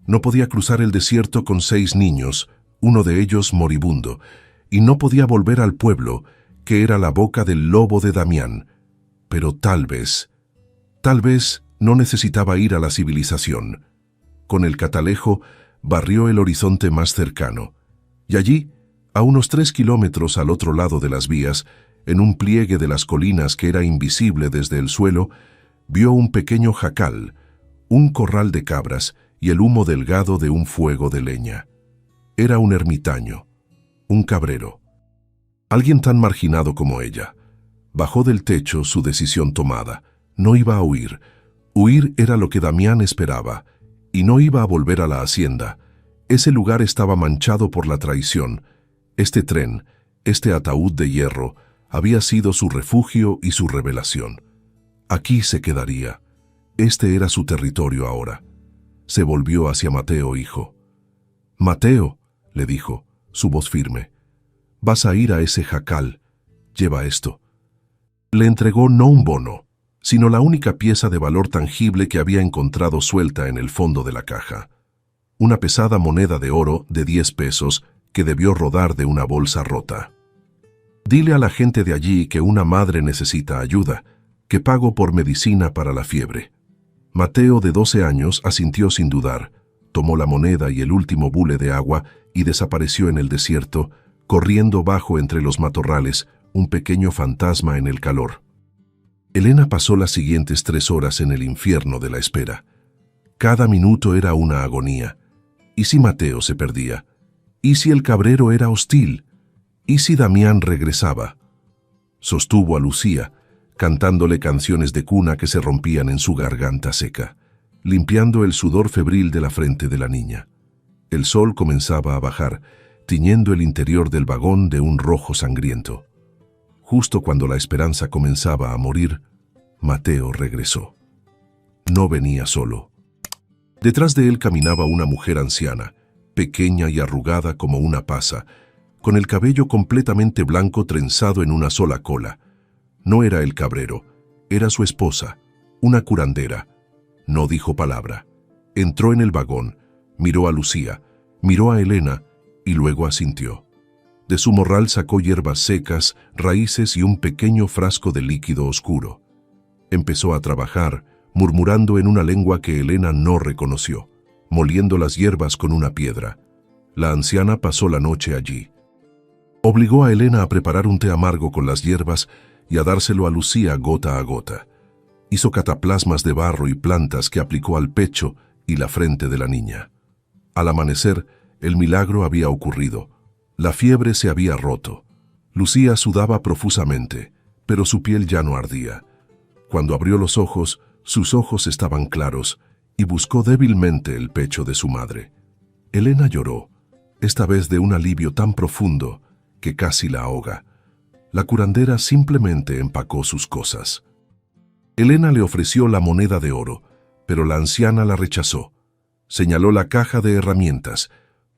no podía cruzar el desierto con 6 niños, uno de ellos moribundo, y no podía volver al pueblo, que era la boca del lobo de Damián. Pero tal vez no necesitaba ir a la civilización. Con el catalejo barrió el horizonte más cercano, y allí, a unos 3 kilómetros al otro lado de las vías, en un pliegue de las colinas que era invisible desde el suelo, vio un pequeño jacal, un corral de cabras y el humo delgado de un fuego de leña. Era un ermitaño, un cabrero. Alguien tan marginado como ella. Bajó del techo, su decisión tomada. No iba a huir. Huir era lo que Damián esperaba, y no iba a volver a la hacienda. Ese lugar estaba manchado por la traición. Este tren, este ataúd de hierro, había sido su refugio y su revelación. Aquí se quedaría. Este era su territorio ahora. Se volvió hacia Mateo, hijo. «Mateo», le dijo, su voz firme, «vas a ir a ese jacal. Lleva esto». Le entregó no un bono, sino la única pieza de valor tangible que había encontrado suelta en el fondo de la caja. Una pesada moneda de oro de 10 pesos que debió rodar de una bolsa rota. «Dile a la gente de allí que una madre necesita ayuda, que pago por medicina para la fiebre». Mateo, de 12 años, asintió sin dudar, tomó la moneda y el último bule de agua y desapareció en el desierto, corriendo bajo entre los matorrales, un pequeño fantasma en el calor. Elena pasó las siguientes 3 horas en el infierno de la espera. Cada minuto era una agonía. ¿Y si Mateo se perdía? ¿Y si el cabrero era hostil? ¿Y si Damián regresaba? Sostuvo a Lucía, cantándole canciones de cuna que se rompían en su garganta seca, limpiando el sudor febril de la frente de la niña. El sol comenzaba a bajar, tiñendo el interior del vagón de un rojo sangriento. Justo cuando la esperanza comenzaba a morir, Mateo regresó. No venía solo. Detrás de él caminaba una mujer anciana, pequeña y arrugada como una pasa, con el cabello completamente blanco trenzado en una sola cola. No era el cabrero, era su esposa, una curandera. No dijo palabra. Entró en el vagón, miró a Lucía, miró a Elena y luego asintió. De su morral sacó hierbas secas, raíces y un pequeño frasco de líquido oscuro. Empezó a trabajar, murmurando en una lengua que Elena no reconoció, moliendo las hierbas con una piedra. La anciana pasó la noche allí. Obligó a Elena a preparar un té amargo con las hierbas y a dárselo a Lucía gota a gota. Hizo cataplasmas de barro y plantas que aplicó al pecho y la frente de la niña. Al amanecer, el milagro había ocurrido. La fiebre se había roto. Lucía sudaba profusamente, pero su piel ya no ardía. Cuando abrió los ojos, sus ojos estaban claros y buscó débilmente el pecho de su madre. Elena lloró, esta vez de un alivio tan profundo que casi la ahoga. La curandera simplemente empacó sus cosas. Elena le ofreció la moneda de oro, pero la anciana la rechazó. Señaló la caja de herramientas,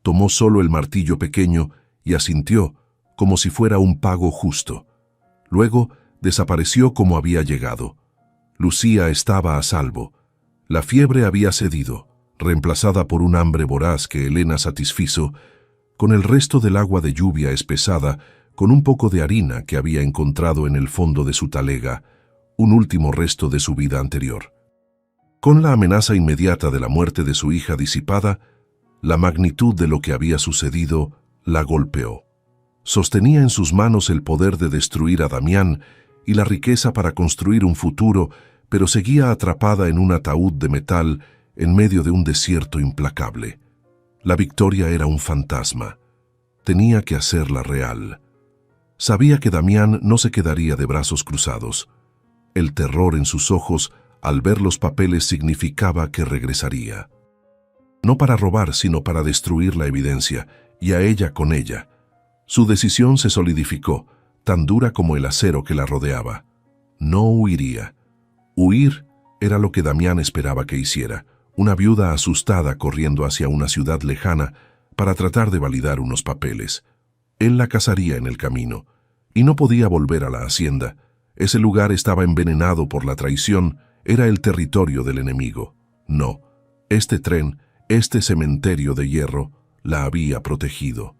tomó solo el martillo pequeño y asintió como si fuera un pago justo. Luego desapareció como había llegado. Lucía estaba a salvo. La fiebre había cedido, reemplazada por un hambre voraz que Elena satisfizo, con el resto del agua de lluvia espesada, con un poco de harina que había encontrado en el fondo de su talega, un último resto de su vida anterior. Con la amenaza inmediata de la muerte de su hija disipada, la magnitud de lo que había sucedido la golpeó. Sostenía en sus manos el poder de destruir a Damián y la riqueza para construir un futuro, pero seguía atrapada en un ataúd de metal en medio de un desierto implacable. La victoria era un fantasma. Tenía que hacerla real. Sabía que Damián no se quedaría de brazos cruzados. El terror en sus ojos al ver los papeles significaba que regresaría. No para robar, sino para destruir la evidencia, y a ella con ella. Su decisión se solidificó, tan dura como el acero que la rodeaba. No huiría. Huir era lo que Damián esperaba que hiciera, una viuda asustada corriendo hacia una ciudad lejana para tratar de validar unos papeles. Él la cazaría en el camino, y no podía volver a la hacienda. Ese lugar estaba envenenado por la traición, era el territorio del enemigo. No, este tren, este cementerio de hierro, la había protegido.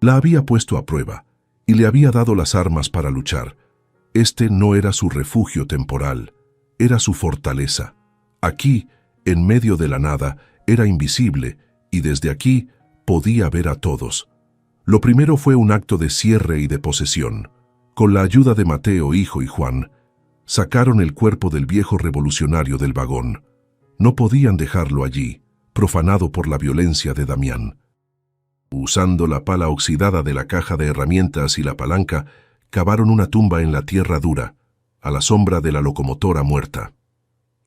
La había puesto a prueba, y le había dado las armas para luchar. Este no era su refugio temporal, era su fortaleza. Aquí, en medio de la nada, era invisible, y desde aquí podía ver a todos. Lo primero fue un acto de cierre y de posesión. Con la ayuda de Mateo, hijo, y Juan, sacaron el cuerpo del viejo revolucionario del vagón. No podían dejarlo allí, profanado por la violencia de Damián. Usando la pala oxidada de la caja de herramientas y la palanca, cavaron una tumba en la tierra dura, a la sombra de la locomotora muerta.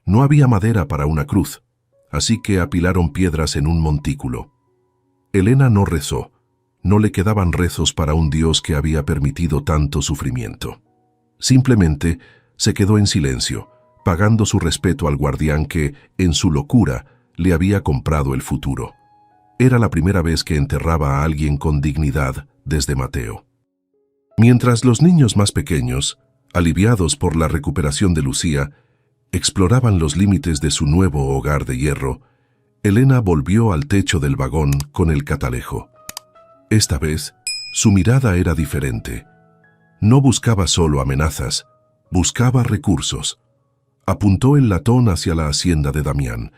No había madera para una cruz, así que apilaron piedras en un montículo. Elena no rezó. No le quedaban rezos para un Dios que había permitido tanto sufrimiento. Simplemente se quedó en silencio, pagando su respeto al guardián que, en su locura, le había comprado el futuro. Era la primera vez que enterraba a alguien con dignidad desde Mateo. Mientras los niños más pequeños, aliviados por la recuperación de Lucía, exploraban los límites de su nuevo hogar de hierro, Elena volvió al techo del vagón con el catalejo. Esta vez, su mirada era diferente. No buscaba solo amenazas, buscaba recursos. Apuntó el latón hacia la hacienda de Damián.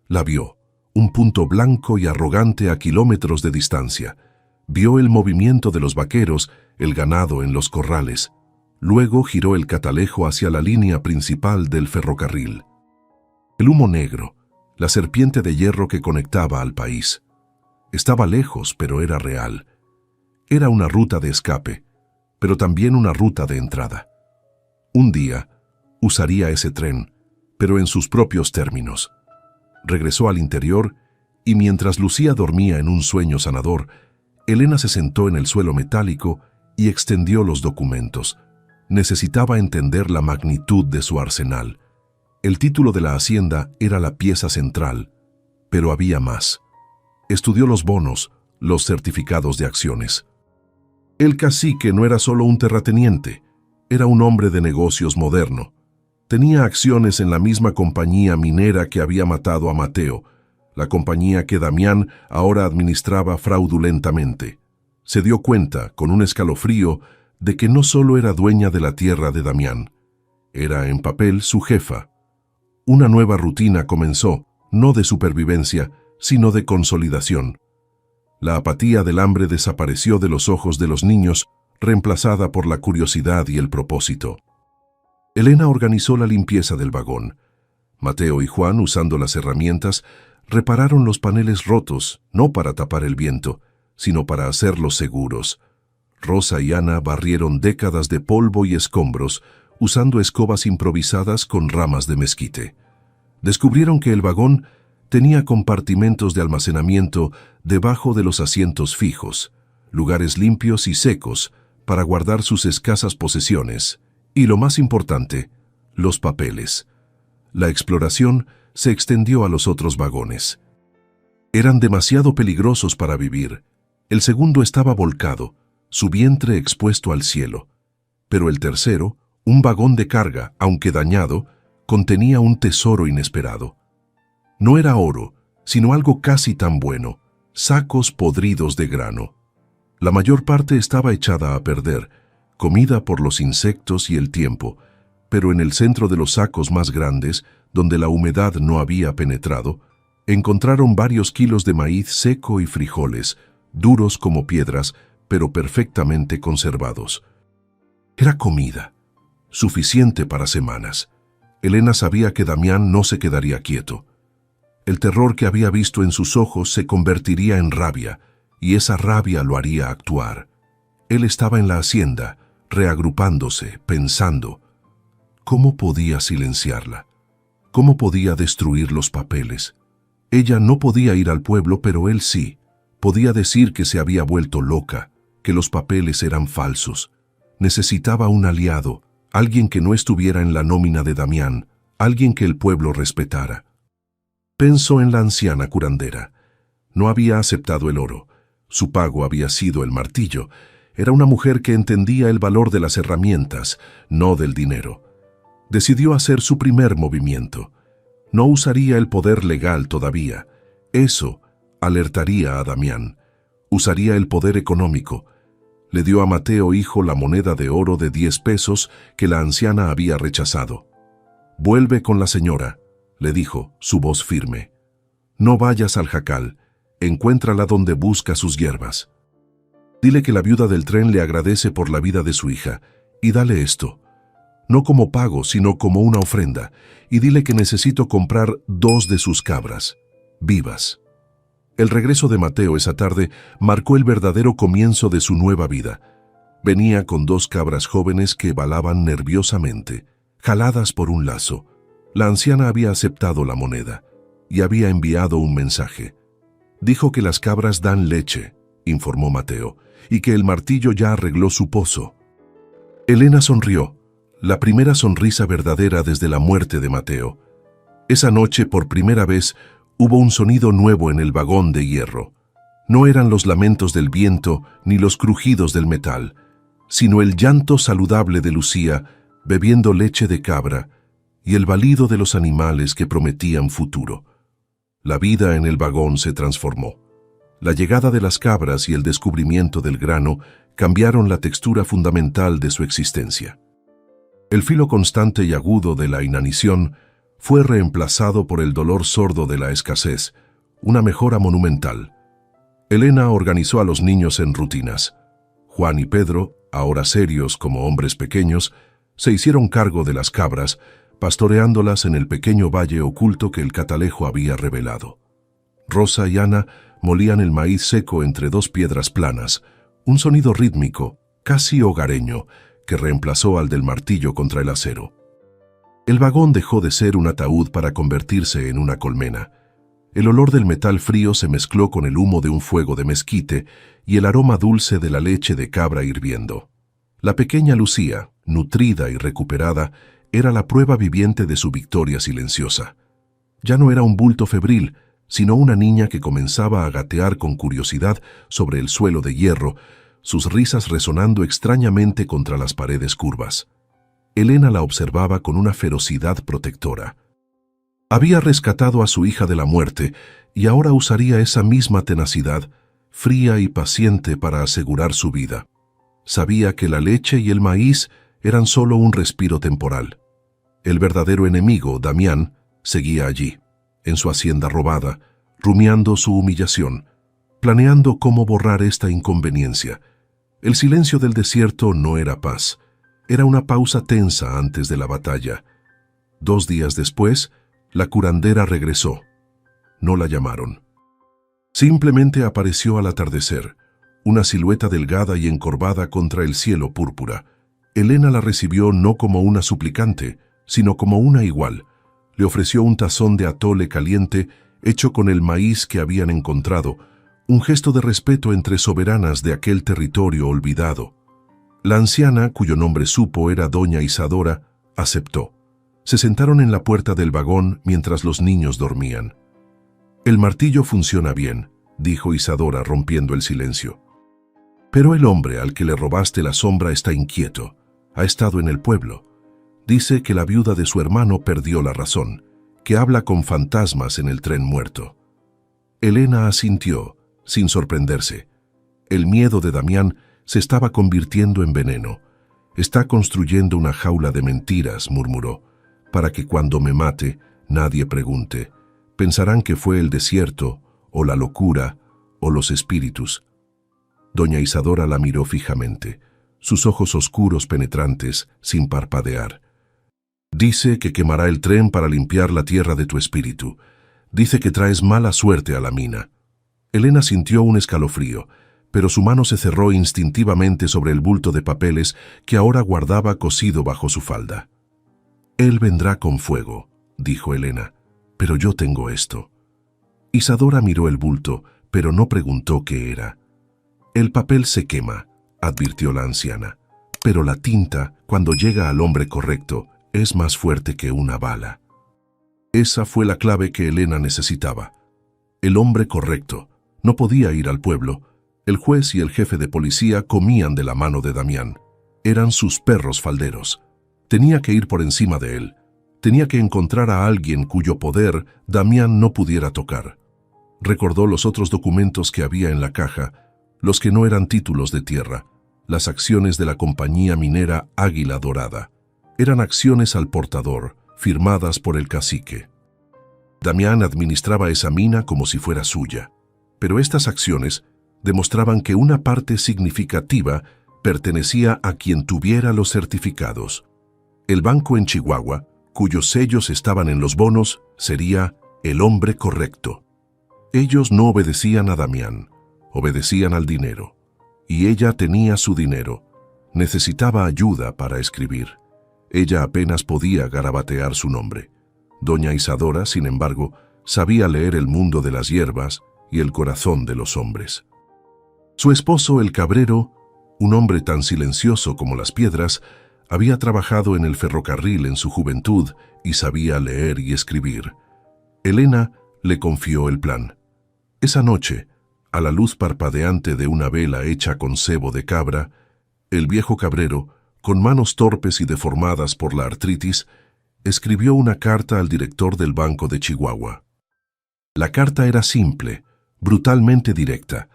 La vio, un punto blanco y arrogante a kilómetros de distancia. Vio el movimiento de los vaqueros, el ganado en los corrales. Luego giró el catalejo hacia la línea principal del ferrocarril. El humo negro, la serpiente de hierro que conectaba al país. Estaba lejos, pero era real. Era una ruta de escape, pero también una ruta de entrada. Un día, usaría ese tren, pero en sus propios términos. Regresó al interior y mientras Lucía dormía en un sueño sanador, Elena se sentó en el suelo metálico y extendió los documentos. Necesitaba entender la magnitud de su arsenal. El título de la hacienda era la pieza central, pero había más. Estudió los bonos, los certificados de acciones. El cacique no era solo un terrateniente, era un hombre de negocios moderno. Tenía acciones en la misma compañía minera que había matado a Mateo, la compañía que Damián ahora administraba fraudulentamente. Se dio cuenta, con un escalofrío, de que no solo era dueña de la tierra de Damián, era en papel su jefa. Una nueva rutina comenzó, no de supervivencia, sino de consolidación. La apatía del hambre desapareció de los ojos de los niños, reemplazada por la curiosidad y el propósito. Elena organizó la limpieza del vagón. Mateo y Juan, usando las herramientas, repararon los paneles rotos, no para tapar el viento, sino para hacerlos seguros. Rosa y Ana barrieron décadas de polvo y escombros, usando escobas improvisadas con ramas de mezquite. Descubrieron que el vagón tenía compartimentos de almacenamiento debajo de los asientos fijos, lugares limpios y secos para guardar sus escasas posesiones, y lo más importante, los papeles. La exploración se extendió a los otros vagones. Eran demasiado peligrosos para vivir. El segundo estaba volcado, su vientre expuesto al cielo. Pero el tercero, un vagón de carga, aunque dañado, contenía un tesoro inesperado. No era oro, sino algo casi tan bueno, sacos podridos de grano. La mayor parte estaba echada a perder, comida por los insectos y el tiempo, pero en el centro de los sacos más grandes, donde la humedad no había penetrado, encontraron varios kilos de maíz seco y frijoles, duros como piedras, pero perfectamente conservados. Era comida, suficiente para semanas. Elena sabía que Damián no se quedaría quieto. El terror que había visto en sus ojos se convertiría en rabia, y esa rabia lo haría actuar. Él estaba en la hacienda, reagrupándose, pensando. ¿Cómo podía silenciarla? ¿Cómo podía destruir los papeles? Ella no podía ir al pueblo, pero él sí. Podía decir que se había vuelto loca, que los papeles eran falsos. Necesitaba un aliado, alguien que no estuviera en la nómina de Damián, alguien que el pueblo respetara. Pensó en la anciana curandera. No había aceptado el oro. Su pago había sido el martillo. Era una mujer que entendía el valor de las herramientas, no del dinero. Decidió hacer su primer movimiento. No usaría el poder legal todavía. Eso alertaría a Damián. Usaría el poder económico. Le dio a Mateo hijo la moneda de oro de 10 pesos que la anciana había rechazado. «Vuelve con la señora», le dijo, su voz firme. «No vayas al jacal. Encuéntrala donde busca sus hierbas. Dile que la viuda del tren le agradece por la vida de su hija, y dale esto. No como pago, sino como una ofrenda, y dile que necesito comprar 2 de sus cabras, vivas». El regreso de Mateo esa tarde marcó el verdadero comienzo de su nueva vida. Venía con 2 cabras jóvenes que balaban nerviosamente, jaladas por un lazo. La anciana había aceptado la moneda y había enviado un mensaje. Dijo que las cabras dan leche, informó Mateo, y que el martillo ya arregló su pozo. Elena sonrió, la primera sonrisa verdadera desde la muerte de Mateo. Esa noche, por primera vez, hubo un sonido nuevo en el vagón de hierro. No eran los lamentos del viento ni los crujidos del metal, sino el llanto saludable de Lucía bebiendo leche de cabra y el balido de los animales que prometían futuro. La vida en el vagón se transformó. La llegada de las cabras y el descubrimiento del grano cambiaron la textura fundamental de su existencia. El filo constante y agudo de la inanición fue reemplazado por el dolor sordo de la escasez, una mejora monumental. Elena organizó a los niños en rutinas. Juan y Pedro, ahora serios como hombres pequeños, se hicieron cargo de las cabras, pastoreándolas en el pequeño valle oculto que el catalejo había revelado. Rosa y Ana molían el maíz seco entre 2 piedras planas, un sonido rítmico, casi hogareño, que reemplazó al del martillo contra el acero. El vagón dejó de ser un ataúd para convertirse en una colmena. El olor del metal frío se mezcló con el humo de un fuego de mezquite y el aroma dulce de la leche de cabra hirviendo. La pequeña Lucía, nutrida y recuperada, era la prueba viviente de su victoria silenciosa. Ya no era un bulto febril, sino una niña que comenzaba a gatear con curiosidad sobre el suelo de hierro, sus risas resonando extrañamente contra las paredes curvas. Elena la observaba con una ferocidad protectora. Había rescatado a su hija de la muerte y ahora usaría esa misma tenacidad, fría y paciente, para asegurar su vida. Sabía que la leche y el maíz eran solo un respiro temporal. El verdadero enemigo, Damián, seguía allí, en su hacienda robada, rumiando su humillación, planeando cómo borrar esta inconveniencia. El silencio del desierto no era paz. Era una pausa tensa antes de la batalla. 2 días después, la curandera regresó. No la llamaron. Simplemente apareció al atardecer, una silueta delgada y encorvada contra el cielo púrpura. Elena la recibió no como una suplicante, sino como una igual. Le ofreció un tazón de atole caliente hecho con el maíz que habían encontrado, un gesto de respeto entre soberanas de aquel territorio olvidado. La anciana, cuyo nombre supo era doña Isadora, aceptó. Se sentaron en la puerta del vagón mientras los niños dormían. «El martillo funciona bien», dijo Isadora rompiendo el silencio. «Pero el hombre al que le robaste la sombra está inquieto. Ha estado en el pueblo. Dice que la viuda de su hermano perdió la razón, que habla con fantasmas en el tren muerto». Elena asintió, sin sorprenderse. El miedo de Damián se estaba convirtiendo en veneno. «Está construyendo una jaula de mentiras», murmuró, «para que cuando me mate nadie pregunte. Pensarán que fue el desierto, o la locura, o los espíritus». Doña Isadora la miró fijamente, sus ojos oscuros penetrantes, sin parpadear. «Dice que quemará el tren para limpiar la tierra de tu espíritu. Dice que traes mala suerte a la mina». Elena sintió un escalofrío, pero su mano se cerró instintivamente sobre el bulto de papeles que ahora guardaba cosido bajo su falda. «Él vendrá con fuego», dijo Elena, «pero yo tengo esto». Isadora miró el bulto, pero no preguntó qué era. «El papel se quema», advirtió la anciana, «pero la tinta, cuando llega al hombre correcto, es más fuerte que una bala». Esa fue la clave que Elena necesitaba. El hombre correcto. No podía ir al pueblo. El juez y el jefe de policía comían de la mano de Damián. Eran sus perros falderos. Tenía que ir por encima de él. Tenía que encontrar a alguien cuyo poder Damián no pudiera tocar. Recordó los otros documentos que había en la caja, los que no eran títulos de tierra, las acciones de la compañía minera Águila Dorada. Eran acciones al portador, firmadas por el cacique. Damián administraba esa mina como si fuera suya, pero estas acciones demostraban que una parte significativa pertenecía a quien tuviera los certificados. El banco en Chihuahua, cuyos sellos estaban en los bonos, sería el hombre correcto. Ellos no obedecían a Damián, obedecían al dinero. Y ella tenía su dinero. Necesitaba ayuda para escribir. Ella apenas podía garabatear su nombre. Doña Isadora, sin embargo, sabía leer el mundo de las hierbas y el corazón de los hombres. Su esposo, el cabrero, un hombre tan silencioso como las piedras, había trabajado en el ferrocarril en su juventud y sabía leer y escribir. Elena le confió el plan. Esa noche, a la luz parpadeante de una vela hecha con sebo de cabra, el viejo cabrero, con manos torpes y deformadas por la artritis, escribió una carta al director del Banco de Chihuahua. La carta era simple, brutalmente directa.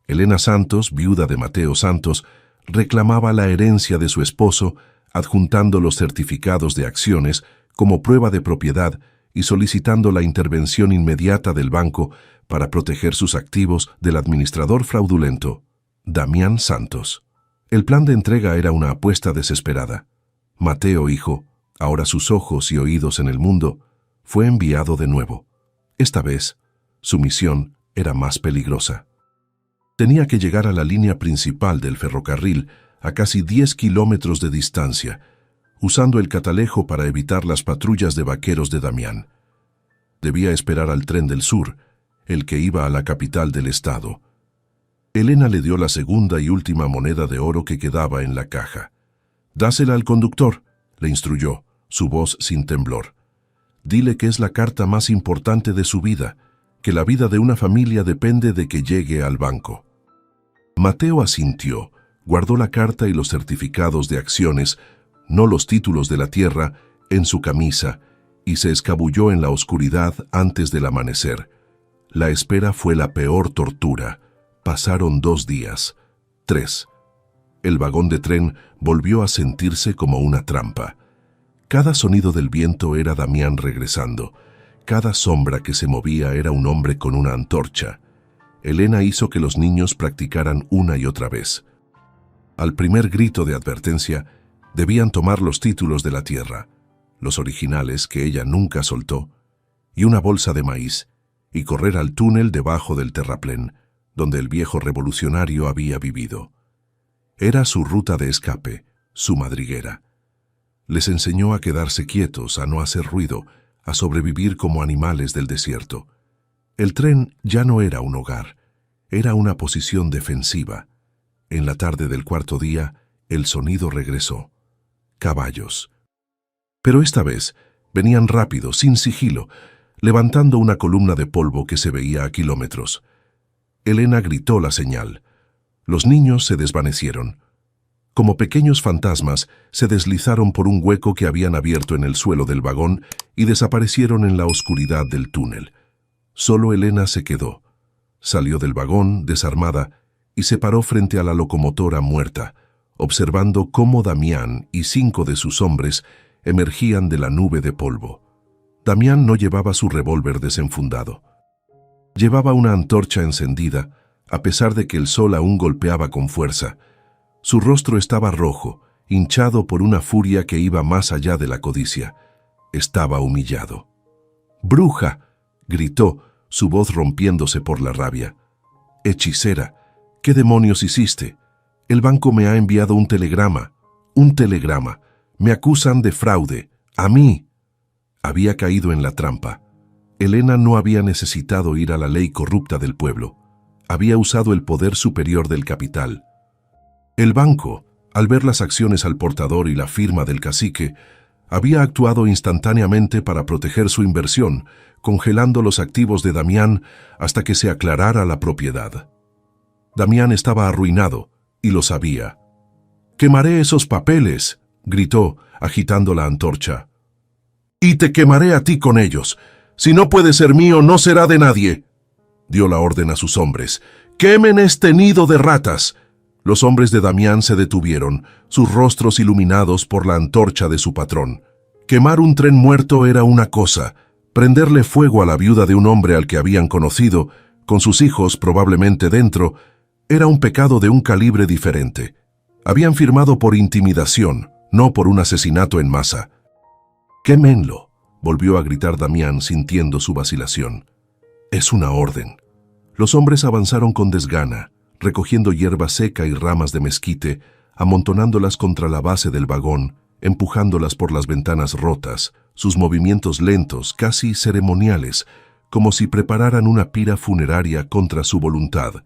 Elena Santos, viuda de Mateo Santos, reclamaba la herencia de su esposo, adjuntando los certificados de acciones como prueba de propiedad y solicitando la intervención inmediata del banco para proteger sus activos del administrador fraudulento, Damián Santos. El plan de entrega era una apuesta desesperada. Mateo, hijo, ahora sus ojos y oídos en el mundo, fue enviado de nuevo. Esta vez, su misión era más peligrosa. Tenía que llegar a la línea principal del ferrocarril a casi 10 kilómetros de distancia, usando el catalejo para evitar las patrullas de vaqueros de Damián. Debía esperar al tren del sur, el que iba a la capital del estado. Elena le dio la segunda y última moneda de oro que quedaba en la caja. «Dásela al conductor», le instruyó, su voz sin temblor. «Dile que es la carta más importante de su vida, que la vida de una familia depende de que llegue al banco». Mateo asintió, guardó la carta y los certificados de acciones, no los títulos de la tierra, en su camisa y se escabulló en la oscuridad antes del amanecer. La espera fue la peor tortura. Pasaron 2 días, 3. El vagón de tren volvió a sentirse como una trampa. Cada sonido del viento era Damián regresando. Cada sombra que se movía era un hombre con una antorcha. Elena hizo que los niños practicaran una y otra vez. Al primer grito de advertencia, debían tomar los títulos de la tierra, los originales que ella nunca soltó, y una bolsa de maíz, y correr al túnel debajo del terraplén, donde el viejo revolucionario había vivido. Era su ruta de escape, su madriguera. Les enseñó a quedarse quietos, a no hacer ruido, a sobrevivir como animales del desierto. El tren ya no era un hogar, era una posición defensiva. En la tarde del 4.º día, el sonido regresó. Caballos. Pero esta vez venían rápido, sin sigilo, levantando una columna de polvo que se veía a kilómetros. Elena gritó la señal. Los niños se desvanecieron. Como pequeños fantasmas, se deslizaron por un hueco que habían abierto en el suelo del vagón y desaparecieron en la oscuridad del túnel. Solo Elena se quedó. Salió del vagón, desarmada, y se paró frente a la locomotora muerta, observando cómo Damián y 5 de sus hombres emergían de la nube de polvo. Damián no llevaba su revólver desenfundado. Llevaba una antorcha encendida, a pesar de que el sol aún golpeaba con fuerza. Su rostro estaba rojo, hinchado por una furia que iba más allá de la codicia. Estaba humillado. «¡Bruja!», gritó, su voz rompiéndose por la rabia. «¡Hechicera! ¿Qué demonios hiciste? El banco me ha enviado un telegrama. ¡Un telegrama! Me acusan de fraude. ¡A mí!». Había caído en la trampa. Elena no había necesitado ir a la ley corrupta del pueblo. Había usado el poder superior del capital. El banco, al ver las acciones al portador y la firma del cacique, había actuado instantáneamente para proteger su inversión, congelando los activos de Damián hasta que se aclarara la propiedad. Damián estaba arruinado, y lo sabía. «¡Quemaré esos papeles!», gritó, agitando la antorcha. «¡Y te quemaré a ti con ellos! Si no puede ser mío, no será de nadie». Dio la orden a sus hombres. «¡Quemen este nido de ratas!». Los hombres de Damián se detuvieron, sus rostros iluminados por la antorcha de su patrón. Quemar un tren muerto era una cosa, prenderle fuego a la viuda de un hombre al que habían conocido, con sus hijos probablemente dentro, era un pecado de un calibre diferente. Habían firmado por intimidación, no por un asesinato en masa. «¡Quémenlo!», volvió a gritar Damián sintiendo su vacilación. «Es una orden». Los hombres avanzaron con desgana, recogiendo hierba seca y ramas de mezquite, amontonándolas contra la base del vagón, empujándolas por las ventanas rotas, sus movimientos lentos, casi ceremoniales, como si prepararan una pira funeraria contra su voluntad.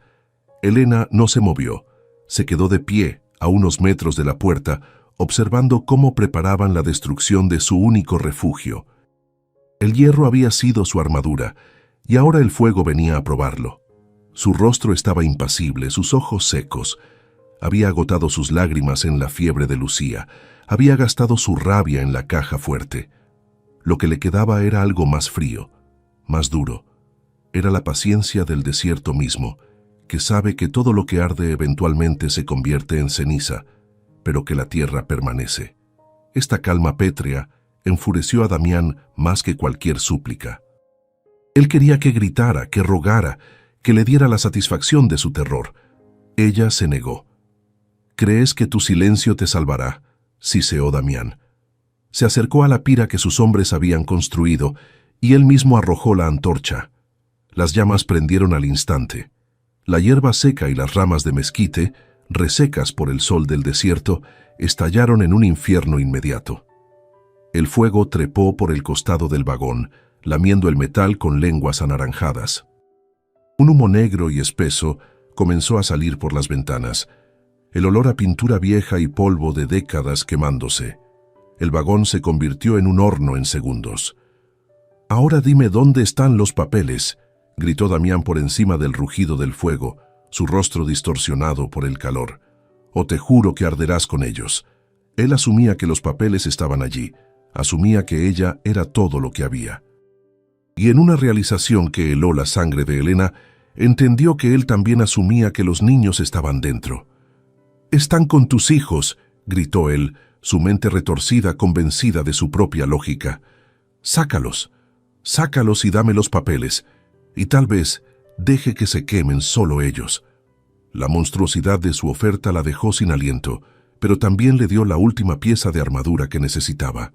Elena no se movió, se quedó de pie a unos metros de la puerta, observando cómo preparaban la destrucción de su único refugio. El hierro había sido su armadura, y ahora el fuego venía a probarlo. Su rostro estaba impasible, sus ojos secos. Había agotado sus lágrimas en la fiebre de Lucía, había gastado su rabia en la caja fuerte. Lo que le quedaba era algo más frío, más duro. Era la paciencia del desierto mismo, que sabe que todo lo que arde eventualmente se convierte en ceniza, pero que la tierra permanece. Esta calma pétrea enfureció a Damián más que cualquier súplica. Él quería que gritara, que rogara, que le diera la satisfacción de su terror. Ella se negó. «¿Crees que tu silencio te salvará?», siseó Damián. Se acercó a la pira que sus hombres habían construido y él mismo arrojó la antorcha. Las llamas prendieron al instante. La hierba seca y las ramas de mezquite, resecas por el sol del desierto, estallaron en un infierno inmediato. El fuego trepó por el costado del vagón, lamiendo el metal con lenguas anaranjadas. Un humo negro y espeso comenzó a salir por las ventanas, el olor a pintura vieja y polvo de décadas quemándose. El vagón se convirtió en un horno en segundos. «Ahora dime dónde están los papeles», gritó Damián por encima del rugido del fuego, su rostro distorsionado por el calor. «O te juro que arderás con ellos». Él asumía que los papeles estaban allí, asumía que ella era todo lo que había. Y en una realización que heló la sangre de Elena, entendió que él también asumía que los niños estaban dentro. «Están con tus hijos», gritó él, su mente retorcida, convencida de su propia lógica. «Sácalos, sácalos y dame los papeles, y tal vez deje que se quemen solo ellos». La monstruosidad de su oferta la dejó sin aliento, pero también le dio la última pieza de armadura que necesitaba.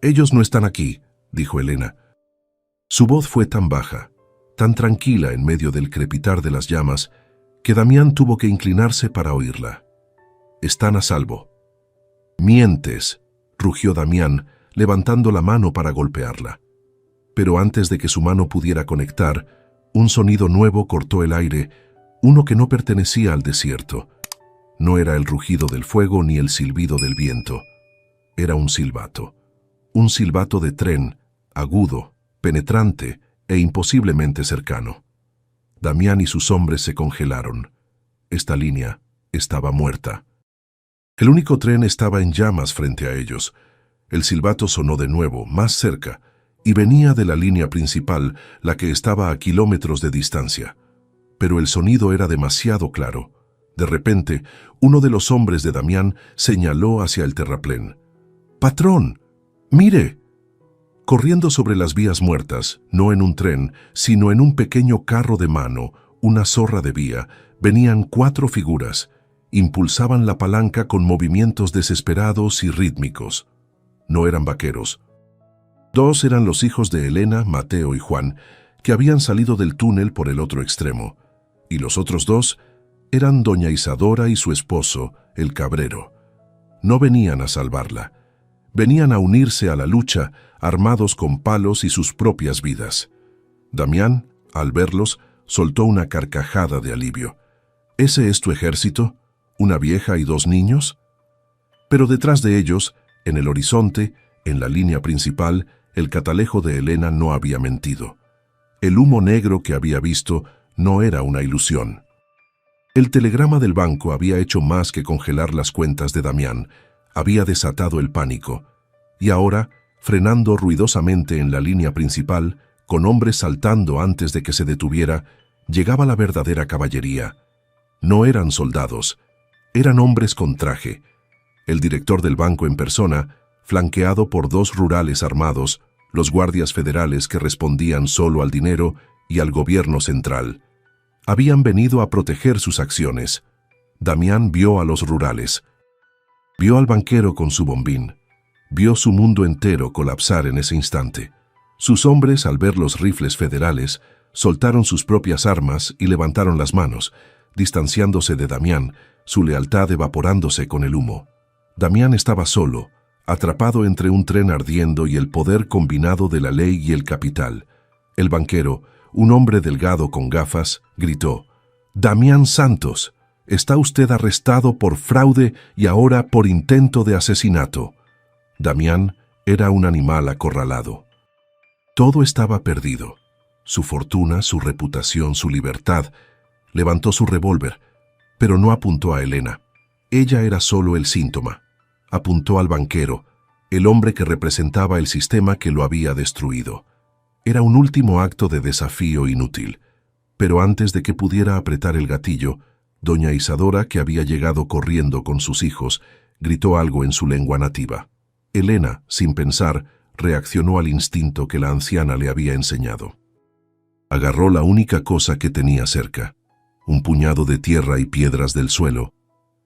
«Ellos no están aquí», dijo Elena. Su voz fue tan baja, tan tranquila en medio del crepitar de las llamas, que Damián tuvo que inclinarse para oírla. «Están a salvo». «Mientes», rugió Damián, levantando la mano para golpearla. Pero antes de que su mano pudiera conectar, un sonido nuevo cortó el aire, uno que no pertenecía al desierto. No era el rugido del fuego ni el silbido del viento. Era un silbato de tren, agudo, penetrante e imposiblemente cercano. Damián y sus hombres se congelaron. Esta línea estaba muerta. El único tren estaba en llamas frente a ellos. El silbato sonó de nuevo, más cerca, y venía de la línea principal, la que estaba a kilómetros de distancia. pero el sonido era demasiado claro. De repente, uno de los hombres de Damián señaló hacia el terraplén. «¡Patrón! ¡Mire!». Corriendo sobre las vías muertas, no en un tren, sino en un pequeño carro de mano, una zorra de vía, venían 4 figuras. Impulsaban la palanca con movimientos desesperados y rítmicos. No eran vaqueros. 2 eran los hijos de Elena, Mateo y Juan, que habían salido del túnel por el otro extremo. Y los otros 2 eran doña Isadora y su esposo, el cabrero. No venían a salvarla. Venían a unirse a la lucha, armados con palos y sus propias vidas. Damián, al verlos, soltó una carcajada de alivio. ¿Ese es tu ejército? ¿Una vieja y 2 niños? Pero detrás de ellos, en el horizonte, en la línea principal, el catalejo de Elena no había mentido. El humo negro que había visto no era una ilusión. El telegrama del banco había hecho más que congelar las cuentas de Damián, había desatado el pánico, y ahora, frenando ruidosamente en la línea principal, con hombres saltando antes de que se detuviera, llegaba la verdadera caballería. No eran soldados, eran hombres con traje. El director del banco en persona, flanqueado por 2 rurales armados, los guardias federales que respondían solo al dinero y al gobierno central. Habían venido a proteger sus acciones. Damián vio a los rurales. Vio al banquero con su bombín. Vio su mundo entero colapsar en ese instante. Sus hombres, al ver los rifles federales, soltaron sus propias armas y levantaron las manos, distanciándose de Damián, su lealtad evaporándose con el humo. Damián estaba solo, atrapado entre un tren ardiendo y el poder combinado de la ley y el capital. El banquero, un hombre delgado con gafas, gritó: «Damián Santos, está usted arrestado por fraude y ahora por intento de asesinato». Damián era un animal acorralado. Todo estaba perdido. Su fortuna, su reputación, su libertad. Levantó su revólver, pero no apuntó a Elena. Ella era solo el síntoma. Apuntó al banquero, el hombre que representaba el sistema que lo había destruido. Era un último acto de desafío inútil. Pero antes de que pudiera apretar el gatillo, doña Isadora, que había llegado corriendo con sus hijos, gritó algo en su lengua nativa. Elena, sin pensar, reaccionó al instinto que la anciana le había enseñado. Agarró la única cosa que tenía cerca, un puñado de tierra y piedras del suelo.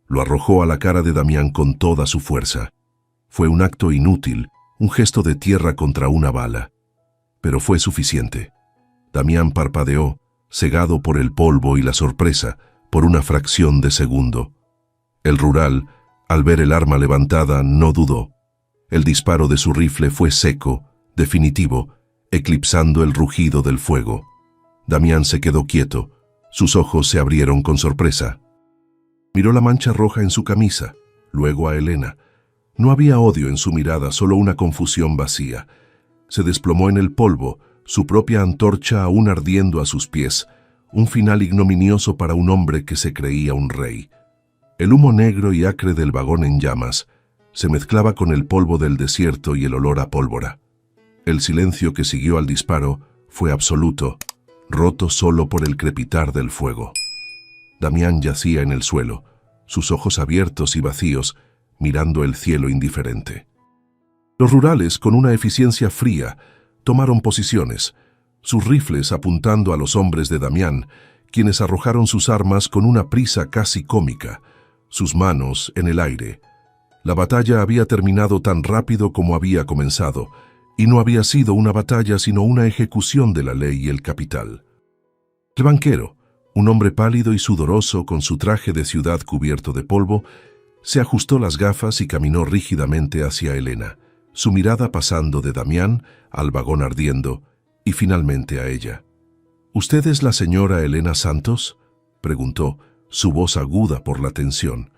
Lo arrojó a la cara de Damián con toda su fuerza. Fue un acto inútil, un gesto de tierra contra una bala. Pero fue suficiente. Damián parpadeó, cegado por el polvo y la sorpresa, por una fracción de segundo. El rural, al ver el arma levantada, no dudó. El disparo de su rifle fue seco, definitivo, eclipsando el rugido del fuego. Damián se quedó quieto. Sus ojos se abrieron con sorpresa. Miró la mancha roja en su camisa, luego a Elena. No había odio en su mirada, solo una confusión vacía. Se desplomó en el polvo, su propia antorcha aún ardiendo a sus pies, un final ignominioso para un hombre que se creía un rey. El humo negro y acre del vagón en llamas se mezclaba con el polvo del desierto y el olor a pólvora. El silencio que siguió al disparo fue absoluto, roto solo por el crepitar del fuego. Damián yacía en el suelo, sus ojos abiertos y vacíos, mirando el cielo indiferente. Los rurales, con una eficiencia fría, tomaron posiciones, sus rifles apuntando a los hombres de Damián, quienes arrojaron sus armas con una prisa casi cómica, sus manos en el aire. La batalla había terminado tan rápido como había comenzado, y no había sido una batalla sino una ejecución de la ley y el capital. El banquero, un hombre pálido y sudoroso con su traje de ciudad cubierto de polvo, se ajustó las gafas y caminó rígidamente hacia Elena, su mirada pasando de Damián al vagón ardiendo y finalmente a ella. «¿Usted es la señora Elena Santos?», preguntó, su voz aguda por la tensión.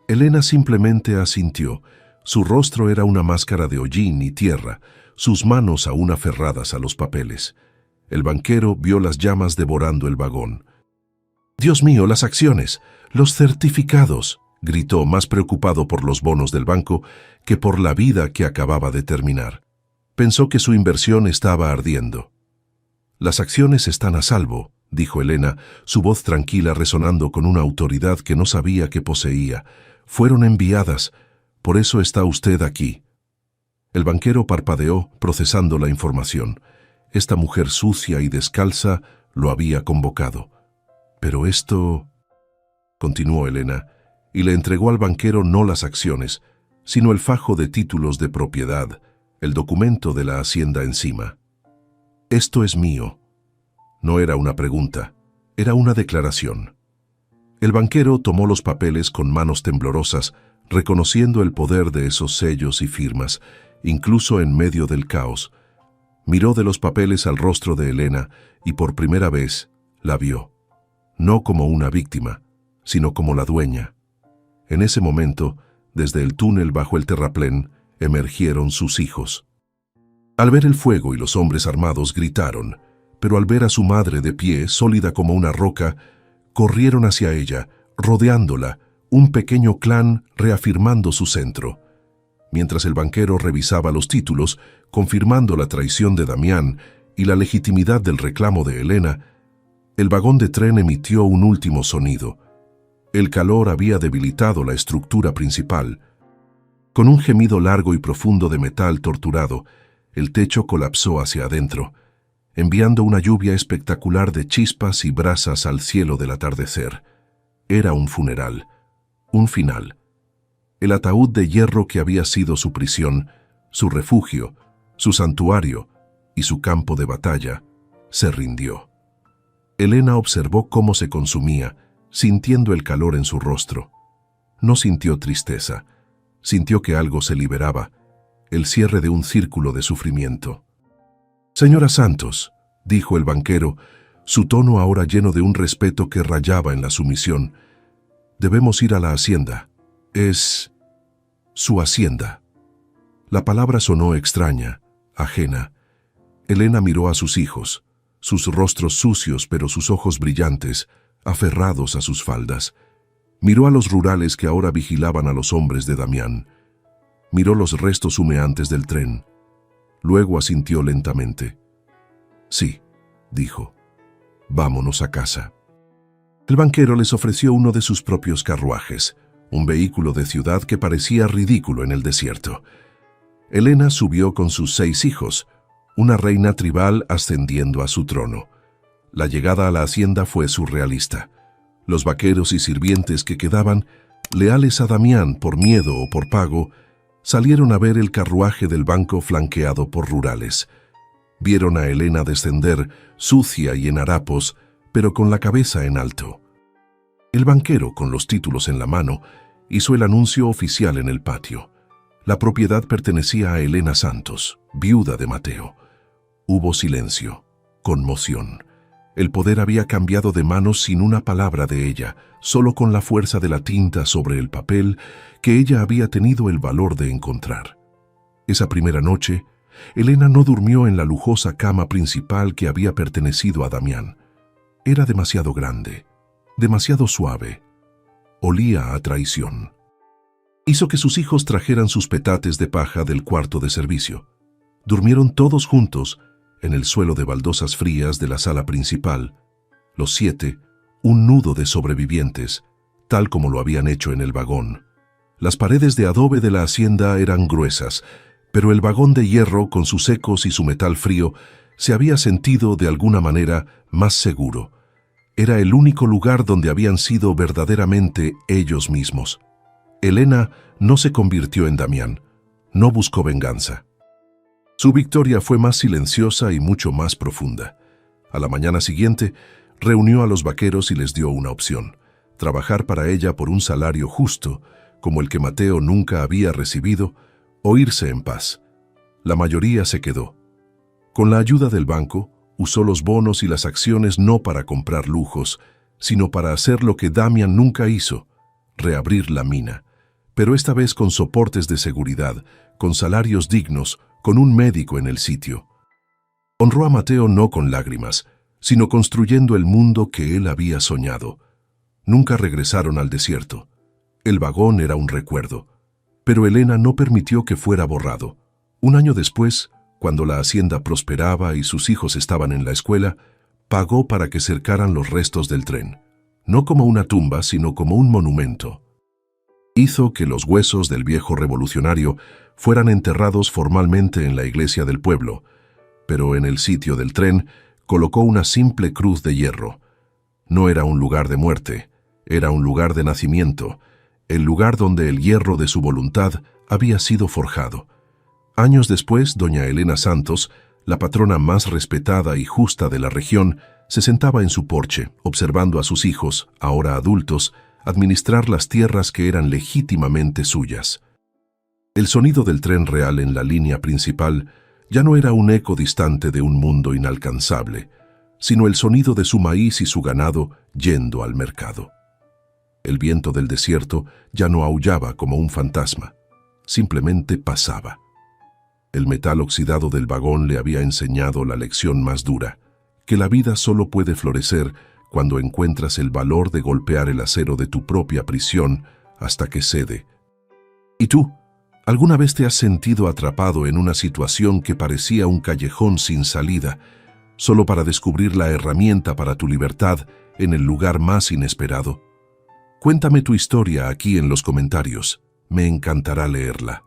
Elena simplemente asintió. Su rostro era una máscara de hollín y tierra, sus manos aún aferradas a los papeles. El banquero vio las llamas devorando el vagón. «Dios mío, las acciones, los certificados», gritó, más preocupado por los bonos del banco que por la vida que acababa de terminar. Pensó que su inversión estaba ardiendo. «Las acciones están a salvo», dijo Elena, su voz tranquila resonando con una autoridad que no sabía que poseía. Fueron enviadas. Por eso está usted aquí. El banquero parpadeó, procesando la información. Esta mujer sucia y descalza lo había convocado. Pero esto... continuó Elena, y le entregó al banquero no las acciones, sino el fajo de títulos de propiedad, el documento de la hacienda encima. Esto es mío. No era una pregunta, era una declaración. El banquero tomó los papeles con manos temblorosas, reconociendo el poder de esos sellos y firmas, incluso en medio del caos. Miró de los papeles al rostro de Elena y por primera vez la vio, no como una víctima, sino como la dueña. En ese momento, desde el túnel bajo el terraplén, emergieron sus hijos. Al ver el fuego y los hombres armados gritaron, pero al ver a su madre de pie, sólida como una roca, corrieron hacia ella, rodeándola, un pequeño clan reafirmando su centro. Mientras el banquero revisaba los títulos, confirmando la traición de Damián y la legitimidad del reclamo de Elena, el vagón de tren emitió un último sonido. El calor había debilitado la estructura principal. Con un gemido largo y profundo de metal torturado, el techo colapsó hacia adentro, enviando una lluvia espectacular de chispas y brasas al cielo del atardecer. Era un funeral, un final. El ataúd de hierro que había sido su prisión, su refugio, su santuario y su campo de batalla, se rindió. Elena observó cómo se consumía, sintiendo el calor en su rostro. No sintió tristeza, sintió que algo se liberaba, el cierre de un círculo de sufrimiento. «Señora Santos», dijo el banquero, su tono ahora lleno de un respeto que rayaba en la sumisión, «debemos ir a la hacienda. Es su hacienda». La palabra sonó extraña, ajena. Elena miró a sus hijos, sus rostros sucios pero sus ojos brillantes, aferrados a sus faldas. Miró a los rurales que ahora vigilaban a los hombres de Damián. Miró los restos humeantes del tren. Luego asintió lentamente. «Sí», dijo, «vámonos a casa». El banquero les ofreció uno de sus propios carruajes, un vehículo de ciudad que parecía ridículo en el desierto. Elena subió con sus 6 hijos, una reina tribal ascendiendo a su trono. La llegada a la hacienda fue surrealista. Los vaqueros y sirvientes que quedaban, leales a Damián por miedo o por pago, salieron a ver el carruaje del banco flanqueado por rurales. Vieron a Elena descender, sucia y en harapos, pero con la cabeza en alto. El banquero, con los títulos en la mano, hizo el anuncio oficial en el patio. La propiedad pertenecía a Elena Santos, viuda de Mateo. Hubo silencio, conmoción. El poder había cambiado de manos sin una palabra de ella, solo con la fuerza de la tinta sobre el papel que ella había tenido el valor de encontrar. Esa primera noche, Elena no durmió en la lujosa cama principal que había pertenecido a Damián. Era demasiado grande, demasiado suave. Olía a traición. Hizo que sus hijos trajeran sus petates de paja del cuarto de servicio. Durmieron todos juntos en el suelo de baldosas frías de la sala principal. Los 7, un nudo de sobrevivientes, tal como lo habían hecho en el vagón. Las paredes de adobe de la hacienda eran gruesas, pero el vagón de hierro, con sus ecos y su metal frío, se había sentido de alguna manera más seguro. Era el único lugar donde habían sido verdaderamente ellos mismos. Elena no se convirtió en Damián, no buscó venganza. Su victoria fue más silenciosa y mucho más profunda. A la mañana siguiente, reunió a los vaqueros y les dio una opción: trabajar para ella por un salario justo, como el que Mateo nunca había recibido, o irse en paz. La mayoría se quedó. Con la ayuda del banco, usó los bonos y las acciones no para comprar lujos, sino para hacer lo que Damián nunca hizo: reabrir la mina, pero esta vez con soportes de seguridad, con salarios dignos, con un médico en el sitio. Honró a Mateo no con lágrimas, sino construyendo el mundo que él había soñado. Nunca regresaron al desierto. El vagón era un recuerdo, pero Elena no permitió que fuera borrado. Un año después, cuando la hacienda prosperaba y sus hijos estaban en la escuela, pagó para que cercaran los restos del tren, no como una tumba, sino como un monumento. Hizo que los huesos del viejo revolucionario fueran enterrados formalmente en la iglesia del pueblo, pero en el sitio del tren colocó una simple cruz de hierro. No era un lugar de muerte, era un lugar de nacimiento, el lugar donde el hierro de su voluntad había sido forjado. Años después, doña Elena Santos, la patrona más respetada y justa de la región, se sentaba en su porche, observando a sus hijos, ahora adultos, administrar las tierras que eran legítimamente suyas. El sonido del tren real en la línea principal ya no era un eco distante de un mundo inalcanzable, sino el sonido de su maíz y su ganado yendo al mercado. El viento del desierto ya no aullaba como un fantasma, simplemente pasaba. El metal oxidado del vagón le había enseñado la lección más dura, que la vida solo puede florecer cuando encuentras el valor de golpear el acero de tu propia prisión hasta que cede. ¿Y tú? ¿Alguna vez te has sentido atrapado en una situación que parecía un callejón sin salida, solo para descubrir la herramienta para tu libertad en el lugar más inesperado? Cuéntame tu historia aquí en los comentarios. Me encantará leerla.